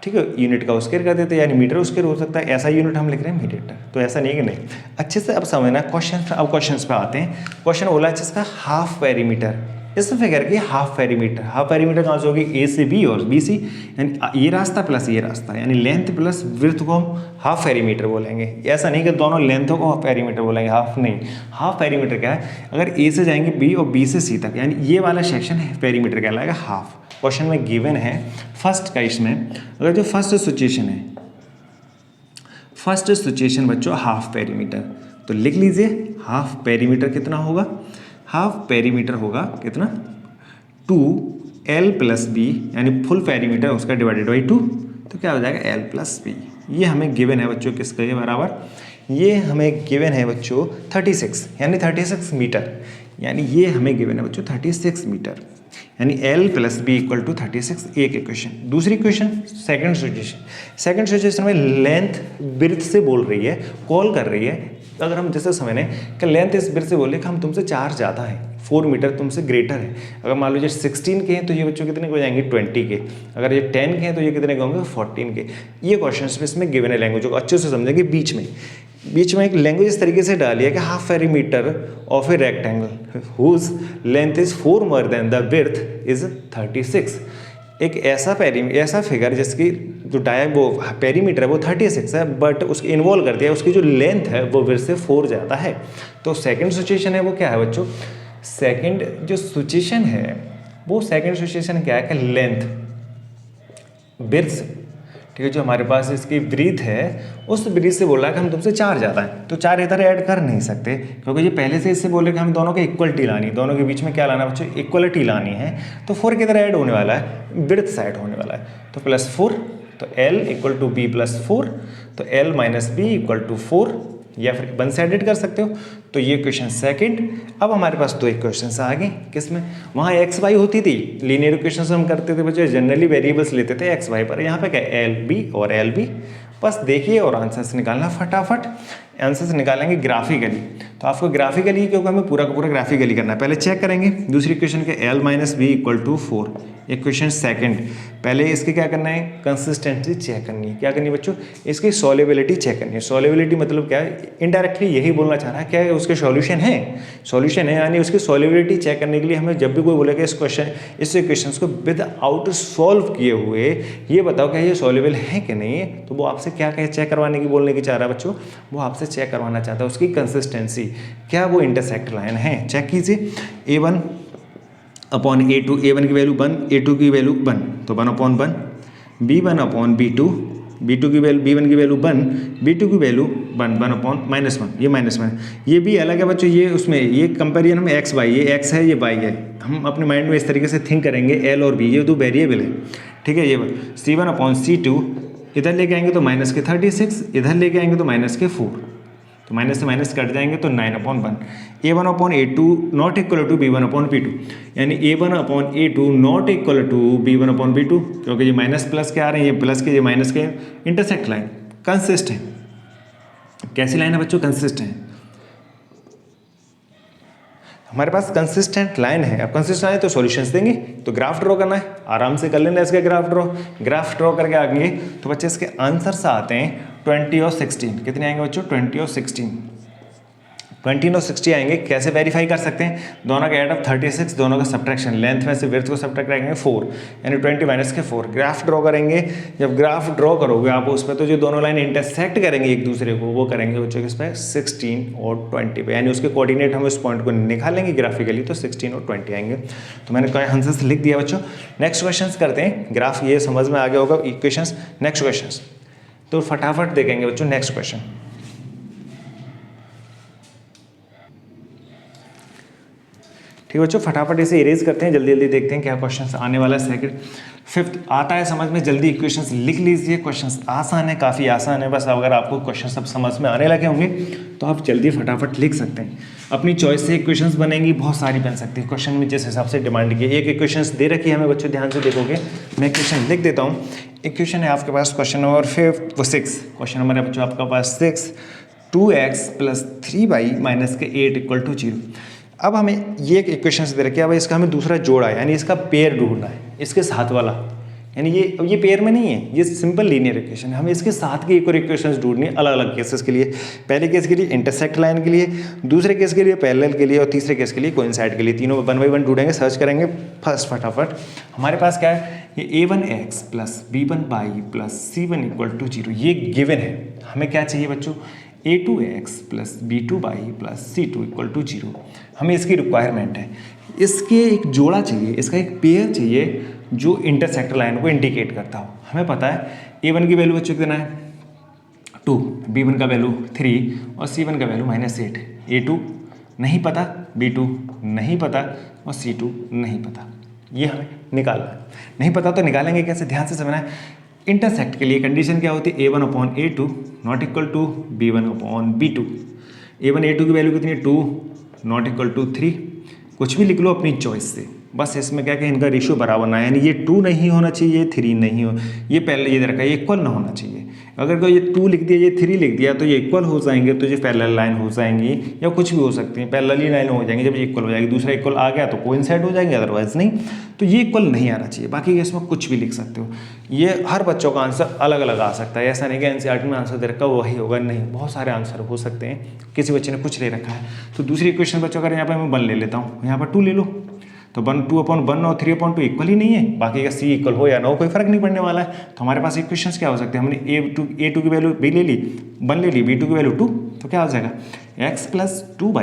ठीक है, यूनिट का स्क्वायर कर देते, यानी मीटर स्क्वायर हो सकता है। ऐसा यूनिट हम लिख रहे हैं मीटर, तो ऐसा नहीं कि नहीं। अच्छे से अब समझना क्वेश्चन। अब क्वेश्चन पे आते हैं। क्वेश्चन बोला है जिसका हाफ पेरीमीटर, इस फिगर की हाफ पेरीमीटर कहाँ से होगी? ए से बी और बी सी, यानी ये रास्ता प्लस ये रास्ता, यानी लेंथ प्लस विड्थ को हम हाफ पेरीमीटर बोलेंगे। ऐसा नहीं कि दोनों लेंथों को हाफ पेरीमीटर बोलेंगे, हाफ नहीं। हाफ पेरीमीटर क्या है? अगर ए से जाएंगे बी और बी से सी तक, यानी ये वाला सेक्शन है पेरीमीटर कहलाएगा हाफ। क्वेश्चन में गिवन है फर्स्ट का, इसमें अगर जो फर्स्ट सिचुएशन बच्चों हाफ पेरीमीटर, तो लिख लीजिए हाफ पेरीमीटर कितना होगा? हाफ पेरीमीटर होगा कितना? 2L प्लस बी, यानी फुल पेरीमीटर उसका डिवाइडेड बाई 2, तो क्या हो जाएगा? L plus B. ये हमें गिवन है बच्चों किसका? ये बराबर, ये हमें गिवन है बच्चों 36, यानी 36 मीटर, यानी ये हमें गिवन है बच्चों 36 मीटर, यानी L plus B equal to 36। एक इक्वेशन। दूसरी इक्वेशन सेकंड सिचुएशन में लेंथ विड्थ से बोल रही है, कॉल कर रही है अगर हम जैसे समझें कि लेंथ इस बिर से बोले कि हम तुमसे 4 ज़्यादा है, 4 मीटर तुमसे ग्रेटर है। अगर मान लीजिए 16 के हैं तो ये बच्चों कितने के हो जाएंगे 20 के, अगर ये 10 के हैं तो ये कितने के होंगे 14 के। ये क्वेश्चन में इसमें गिवन है लैंग्वेज को अच्छे से समझेंगे। बीच में एक लैंग्वेज इस तरीके से डाली है कि half perimeter of a rectangle whose length is 4 more than the width is 36। एक ऐसा फिगर जिसकी जो वो पेरीमीटर है वो 36 है, बट उसके इन्वॉल्व कर दिया उसकी जो लेंथ है वो विड्थ से 4 ज़्यादा है। तो सेकंड सिचुएशन है वो क्या है बच्चों, सेकंड जो सिचुएशन है वो सेकंड सिचुएशन क्या है कि लेंथ विड्थ से, ठीक है, जो हमारे पास इसकी ब्रीथ है उस ब्रीथ से बोल रहा है कि हम तुमसे 4 ज़्यादा हैं, तो 4 इधर ऐड कर नहीं सकते क्योंकि ये पहले से इससे बोले कि हम दोनों की इक्वलिटी लानी, दोनों के बीच में क्या लाना बच्चों, इक्वलिटी लानी है। तो 4 किधर ऐड होने वाला है, ब्रीथ साइड होने वाला है, तो +4, तो L इक्वल टू B +4, तो L - B इक्वल टू 4, या फिर 1 से एडिट कर सकते हो। तो ये क्वेश्चन सेकंड। अब हमारे पास 2 इक्वेशंस आ गए, किसमें, वहाँ एक्स वाई होती थी, लीनियर इक्वेशंस हम करते थे बच्चों, जनरली वेरिएबल्स लेते थे एक्स वाई पर, यहाँ पे क्या एल बी और एल बी। बस देखिए और आंसर्स निकालना फटाफट। आंसर्स निकालेंगे ग्राफिकली, तो आपको ग्राफिकली क्योंकि हमें पूरा का पूरा ग्राफिकली करना है। पहले चेक करेंगे दूसरी इक्वेशन के L - B equal to 4, equation second. पहले इसके क्या करना है, कंसिस्टेंसी चेक करनी है। क्या करनी है बच्चों, इसकी सॉल्युबिलिटी चेक करनी है। सॉल्युबिलिटी मतलब क्या है, इनडायरेक्टली यही बोलना चाह रहा है क्या उसके सॉल्यूशन है, सॉल्यूशन है, यानी उसकी सॉल्युबिलिटी चेक करने के लिए हमें जब भी कोई बोलेगा इस क्वेश्चन को विदाउट सॉल्व किए हुए ये बताओ क्या ये सॉल्युबल है कि नहीं है, तो वो आपसे क्या चेक करवाने की बोलने की चाह रहा है बच्चों, वो आपसे चेक करवाना चाहता है उसकी कंसिस्टेंसी, क्या वो इंटरसेक्ट लाइन है। चेक कीजिए, A1 अपॉन A2, A1 की वैल्यू 1, A2 की वैल्यू 1, तो 1/1, B1 अपॉन B2, B2 की वैल्यू B1 की वैल्यू 1, B2 की वैल्यू 1, 1/-1, ये -1, ये भी अलग है बच्चों। ये उसमें ये कंपेरिजन में एक्स वाई, ये एक्स है ये वाई है, हम अपने माइंड में इस तरीके से थिंक करेंगे। L और B ये 2 वेरिएबल है, ठीक है। ये C1 अपॉन C2 इधर लेके आएंगे तो -36, इधर लेके आएंगे तो -4, तो माइनस से माइनस कट जाएंगे तो 9/1। A1 upon A2 not equal to B1 upon B2, यानी A1 upon A2 not equal to B1 upon B2, क्योंकि ये माइनस प्लस के आ रहे हैं, ये प्लस के ये माइनस के, इंटरसेक्ट लाइन कंसिस्टेंट। कैसी लाइन है बच्चों, कंसिस्टेंट। हमारे पास कंसिस्टेंट लाइन है। अब कंसिस्टेंट लाइन तो सॉल्यूशंस देंगे, तो ग्राफ ड्रॉ करना है, आराम से कर लेना इसका ग्राफ ड्रॉ करके आएंगे तो बच्चे इसके आंसर्स आते हैं 20 और 16। कितने आएंगे बच्चों, 20 और 16, 20 और 60 आएंगे। कैसे वेरीफाई कर सकते हैं, दोनों का एड अप 36, दोनों का सब्ट्रैक्शन, लेंथ में से विड्थ को सब्ट्रैक्ट करेंगे 4, यानी 20 माइनस के 4। ग्राफ ड्रॉ करेंगे, जब ग्राफ ड्रॉ करोगे आप उस पर, तो जो दोनों लाइन इंटरसेक्ट करेंगे एक दूसरे को, वो करेंगे बच्चों किस पे, 16 और 20 पे, यानी उसके कोऑर्डिनेट हम उस पॉइंट को निकालेंगे ग्राफिकली, तो 16 और 20 आएंगे। तो मैंने कहा आंसर्स लिख दिया बच्चों। नेक्स्ट क्वेश्चन करते हैं। ग्राफ ये समझ में आ गया होगा, इक्वेशंस। नेक्स्ट क्वेश्चन तो फटाफट देखेंगे बच्चों। नेक्स्ट क्वेश्चन, ठीक है बच्चों, फटाफट इसे इरेज करते हैं, जल्दी जल्दी देखते हैं क्या क्वेश्चन आने वाला है। सेकंड 5th आता है समझ में, जल्दी इक्वेशंस लिख लीजिए। क्वेश्चंस आसान है, काफ़ी आसान है, बस अगर आपको क्वेश्चन सब समझ में आने लगे होंगे तो आप जल्दी फटाफट लिख सकते हैं। अपनी चॉइस से इक्वेशंस बनेंगी, बहुत सारी बन सकती है, क्वेश्चन में जिस हिसाब से डिमांड की। एक इक्वेशंस दे रखी है हमें बच्चों, ध्यान से देखोगे, मैं इक्वेशन लिख देता हूँ। इक्वेशन है आपके पास क्वेश्चन नंबर 6, क्वेश्चन नंबर है बच्चों आपका पास 6, 2x + 3y - 8 = 0। अब हमें ये एक इक्वेशन दे रखी है, अब इसका हमें दूसरा जोड़ा है, यानी इसका पेयर ढूंढना है, इसके साथ वाला, यानी ये पेयर में नहीं है, ये सिंपल लीनियर इक्वेशन है। हमें इसके साथ की एक और इक्वेशंस ढूंढनी है अलग अलग केसेस के लिए। पहले केस के लिए इंटरसेक्ट लाइन के लिए, दूसरे केस के लिए पैरेलल के लिए, और तीसरे केस के लिए कोइंसाइड के लिए। तीनों 1 बाई 1 ढूंढेंगे, सर्च करेंगे। फर्स्ट फटाफट हमारे पास क्या है, ये A1x + B1y + C1 = 0, ये गिवन है। हमें क्या चाहिए बच्चों, A2x + B2y + C2 = 0, हमें इसकी रिक्वायरमेंट है। इसके एक जोड़ा चाहिए, इसका एक पेयर चाहिए जो इंटरसेक्टर लाइन को इंडिकेट करता हो। हमें पता है A1 की वैल्यू बच्चों कितना है 2, B1 का वैल्यू 3 और C1 का वैल्यू -8। A2 नहीं पता, B2 नहीं पता और C2 नहीं पता, ये हमें निकालना है। नहीं पता तो निकालेंगे कैसे, ध्यान से समझना है। इंटरसेक्ट के लिए कंडीशन क्या होती है, A1 upon A2 not equal to B1 upon B2। A1 A2 की वैल्यू कितनी है 2 नॉट इक्वल टू 3, कुछ भी लिख लो अपनी चॉइस से। बस इसमें क्या कि इनका रेशियो बराबर ना है, यानी ये 2 नहीं होना चाहिए, ये 3 नहीं हो, ये पहले ये रखा है, ये इक्वल ना होना चाहिए। अगर कोई ये 2 लिख दिया, ये 3 लिख दिया, तो ये इक्वल हो जाएंगे, तो ये पैरेलल लाइन हो जाएंगी या कुछ भी हो सकती है, पैरेलल ही लाइन हो जाएंगी जब ये इक्वल हो जाएगी। दूसरा इक्वल आ गया तो कोइंसाइड हो जाएंगे, अदरवाइज नहीं। तो ये इक्वल नहीं आना चाहिए। बाकी इसमें कुछ भी लिख सकते हो। ये हर बच्चों का आंसर अलग अलग आ सकता है, ऐसा नहीं कि एनसीईआरटी में आंसर दे रखा वही होगा, नहीं, बहुत सारे आंसर हो सकते हैं, किसी बच्चे ने कुछ ले रखा है। तो दूसरी इक्वेशन बच्चों अगर यहाँ पर मैं 1 ले लेता हूँ, यहाँ पर 2 ले लो, तो 2/1 और 3/2 इक्वल ही नहीं है। बाकी का सी इक्वल हो या ना हो कोई फर्क नहीं पड़ने वाला है। तो हमारे पास इक्वेशंस क्या हो सकते हैं, हमने a2 की वैल्यू b ले ली, 1 ले ली, b2 की वैल्यू 2, तो क्या हो जाएगा x प्लस 2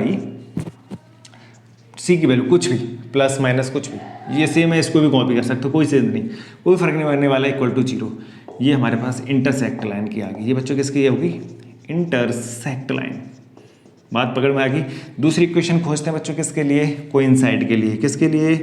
c की वैल्यू कुछ भी, प्लस माइनस कुछ भी, ये सेम है, इसको भी कॉपी कर सकते हो, कोई चेंज नहीं, कोई फर्क नहीं पड़ने वाला है, इक्वल टू 0। ये हमारे पास इंटरसेक्ट लाइन की आ गई। ये बच्चों किसकी होगी, इंटरसेक्ट लाइन। बात पकड़ में आ गई। दूसरी इक्वेशन खोजते हैं बच्चों किसके लिए, कोइंसाइड के लिए। किसके लिए,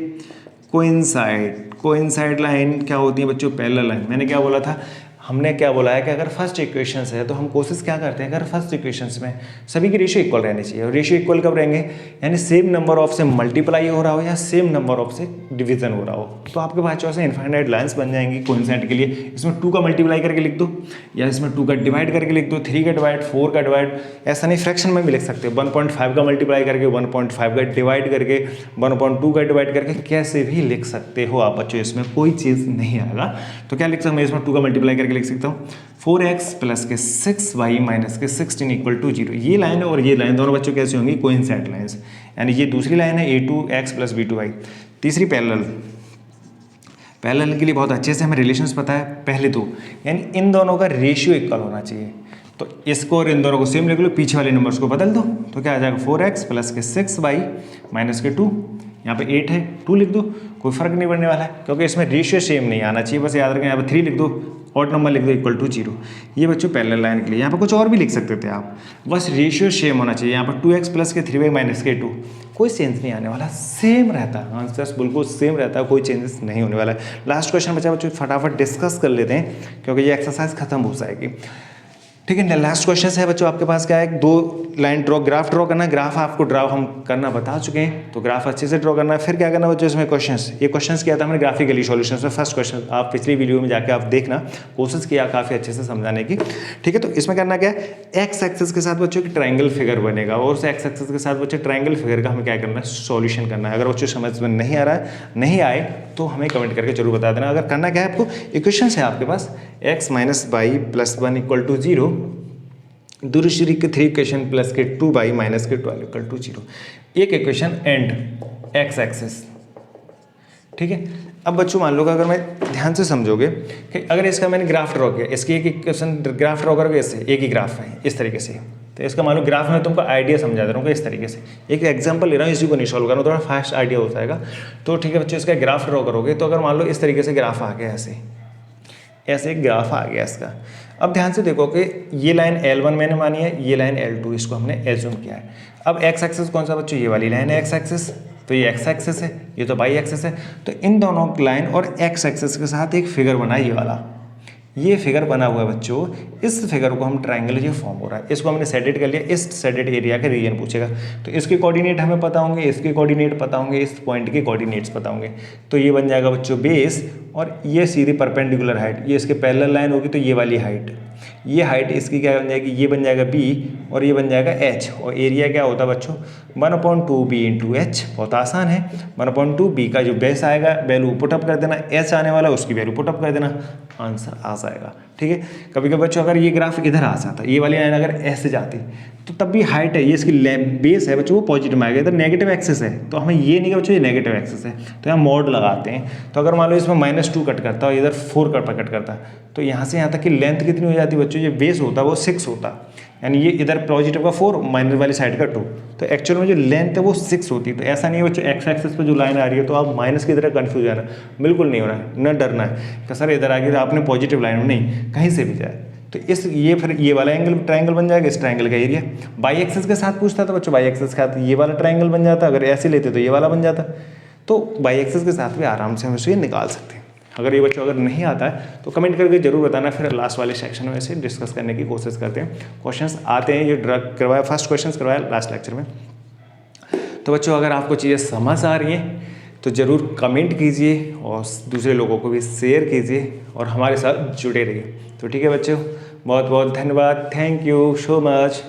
कोइंसाइड। कोइंसाइड लाइन क्या होती है बच्चों, पैरेलल लाइन। मैंने क्या बोला था, हमने क्या बोला है कि अगर फर्स्ट इक्वेशंस है तो हम कोशिश क्या करते हैं, अगर फर्स्ट इक्वेशंस में सभी की रेशियो इक्वल रहनी चाहिए। और रेशियो इक्वल कब रहेंगे, यानी सेम नंबर ऑफ से मल्टीप्लाई हो रहा हो या सेम नंबर ऑफ से डिवीजन हो रहा हो, तो आपके पास जो है इनफाइनाइट लाइन्स बन जाएंगी कोइंसाइड के लिए। इसमें 2 का मल्टीप्लाई करके लिख दो, या इसमें 2 का डिवाइड करके लिख दो, 3 का डिवाइड, 4 का डिवाइड, ऐसा नहीं फ्रैक्शन में भी लिख सकते हो। 1.5 का मल्टीप्लाई करके, 1.5 का डिवाइड करके, 1/2 का डिवाइड करके, कैसे भी लिख सकते हो आप बच्चों, इसमें कोई चीज़ नहीं आएगा। तो क्या लिख सकता हूँ मैं, इसमें 2 का मल्टीप्लाई करके लिख सकता हूँ 4x प्लस के 6y माइनस के 16 इक्वल टू 0। ये लाइन और ये लाइन दोनों बच्चों कैसे होंगी, कोइंसाइड लाइन्स। यानी ये दूसरी लाइन है a2x प्लस b2y, तीसरी पैरेलल। पैरेलल के लिए बहुत अच्छे से हमें रिलेशंस पता है, पहले तो यानी इन दोनों का रेशियो इक्वल होना चाहिए। तो इसको और इन दोनों को सेम लिख लो, पीछे वाले नंबर्स को बदल दो, तो क्या आ जाएगा 4x प्लस के 6y माइनस के 2, यहाँ पे 8 है, 2 लिख दो, कोई फर्क नहीं पड़ने वाला है क्योंकि इसमें रेशियो सेम नहीं आना चाहिए। बस याद रखें, यहाँ पे 3 लिख दो, ऑड नंबर लिख दो, इक्वल टू 0। ये बच्चों पैरेलल लाइन के लिए। यहाँ पे कुछ और भी लिख सकते थे आप, बस रेशियो सेम होना चाहिए। यहाँ पर 2x प्लस के 3y माइनस के 2, कोई चेंज नहीं आने वाला, सेम रहता है आंसर, बिल्कुल सेम रहता है, कोई चेंजेस नहीं होने वाला है। लास्ट क्वेश्चन बच्चों फटाफट डिस्कस कर लेते हैं क्योंकि ये एक्सरसाइज खत्म हो जाएगी। ठीक है, लास्ट क्वेश्चन है बच्चों आपके पास क्या है, 2 लाइन ग्राफ ड्रॉ करना है। ग्राफ आपको ड्रॉ हम करना बता चुके हैं, तो ग्राफ अच्छे से ड्रॉ करना है। फिर क्या करना बच्चों, इसमें क्वेश्चंस, ये क्वेश्चंस किया था हमने ग्राफिकली सॉल्यूशंस में। फर्स्ट क्वेश्चन आप पिछली वीडियो में जाके आप देखना, कोशिश किया काफ़ी अच्छे से समझाने की। ठीक है, तो इसमें करना क्या है, एक्स एक्सिस के साथ बच्चों की ट्राइंगल फिगर बनेगा और उस एक्स एक्सिस के साथ बच्चों ट्राइंगल फिगर का हमें क्या करना है, सॉल्यूशन करना है। अगर बच्चों समझ में नहीं आ रहा है, नहीं आए तो हमें कमेंट करके जरूर बता देना। अगर करना क्या है आपको, इक्वेशन है आपके पास x minus y plus 1 equal to 0, दूसरी के 3 इक्वेशन प्लस के 2y माइनस के 12 इक्वल टू 0। एक इक्वेशन एंड एक्स एक्सिस। ठीक है, अब बच्चों मान लो अगर मैं ध्यान से समझोगे कि अगर इसका मैंने ग्राफ ड्रॉ किया, इसकी एक इक्वेशन ग्राफ ड्रॉ करोगे, इससे एक ही ग्राफ है इस तरीके से, तो इसका मान लो ग्राफ में तुमको आइडिया समझा दे रहा हूँ इस तरीके से। एक एग्जांपल ले रहा हूँ, इसी को नहीं सॉल्व करना, थोड़ा फास्ट आइडिया हो जाएगा। तो ठीक है बच्चों, इसका ग्राफ ड्रॉ करोगे तो अगर मान लो इस तरीके से ग्राफ आ गया, ऐसे एक ग्राफ आ गया इसका। अब ध्यान से देखो कि ये लाइन L1 मैंने मानी है, ये लाइन L2 इसको हमने एज्यूम किया है। अब एक्स एक्सिस कौन सा बच्चों, ये वाली लाइन है एक्स एक्सिस, तो ये एक्स एक्सिस है, ये तो वाई एक्सिस है। तो इन दोनों लाइन और एक्स एक्सिस के साथ एक फिगर बना, ये वाला, ये फिगर बना हुआ है बच्चों। इस फिगर को हम ट्राइंगल ये फॉर्म हो रहा है, इसको हमने सेडेड कर लिया। इस सेडेड एरिया का रीजन पूछेगा, तो इसके कोऑर्डिनेट हमें पता होंगे, इसके कोऑर्डिनेट पता होंगे, इस पॉइंट के कोऑर्डिनेट्स पता होंगे। तो ये बन जाएगा बच्चों बेस, और ये सीधी परपेंडिकुलर हाइट, ये इसके पैरेलल लाइन होगी, तो ये वाली हाइट, ये हाइट इसकी क्या बन जाएगी, ये बन जाएगा b और ये बन जाएगा h। और एरिया क्या होता है बच्चों, 1/2b इंटू h। बहुत आसान है, 1/2b का जो बेस आएगा वैल्यू पुटअप कर देना, h आने वाला उसकी वैल्यू पुटअप कर देना, आंसर आ जाएगा। ठीक है, कभी कभी बच्चों अगर ये ग्राफ इधर आ जाता, ये वाली लाइन अगर ऐसे जाती, तो तब भी हाइट है, ये इसकी बेस है बच्चों, वो पॉजिटिव में आएगा। इधर नेगेटिव एक्सिस है, तो हमें ये नहीं कि बच्चों ये नेगेटिव एक्सिस है, तो यहाँ मोड लगाते हैं। तो अगर मान लो इसमें -2 कट करता है और इधर 4 कट करता है, तो यहाँ से यहाँ तक की लेंथ कितनी हो जाती है बच्चों, ये बेस होता है वो 6 होता, यानी ये इधर पॉजिटिव का 4 माइनस वाली साइड का 2, तो एक्चुअल में जो लेंथ है वो 6 होती है। तो ऐसा नहीं है बच्चों एक्स एक्सिस पे जो लाइन आ रही है तो आप माइनस की तरह कन्फ्यूज आना, बिल्कुल नहीं होना है, न डरना है कि सर इधर आ गया आपने पॉजिटिव लाइन, नहीं, कहीं से भी जाए। तो इस ये फिर ये वाला एंगल ट्रायंगल बन जाएगा, इस ट्रायंगल का एरिया। बाई एक्सिस के साथ पूछता था बच्चों, बाई एक्सिस के साथ ये वाला ट्रायंगल बन जाता, अगर ऐसे लेते तो ये वाला बन जाता। तो बाई एक्सिस के साथ भी आराम से हम इसे निकाल सकते हैं। अगर ये बच्चों अगर नहीं आता है तो कमेंट करके जरूर बताना, फिर लास्ट वाले सेक्शन में इसे डिस्कस करने की कोशिश करते हैं। क्वेश्चंस आते हैं, ये ड्रग करवाया, फर्स्ट क्वेश्चंस करवाया लास्ट लेक्चर में। तो बच्चों अगर आपको चीज़ें समझ आ रही हैं तो ज़रूर कमेंट कीजिए और दूसरे लोगों को भी शेयर कीजिए और हमारे साथ जुड़े रहिए। तो ठीक है बच्चों, बहुत बहुत धन्यवाद। Thank you so much.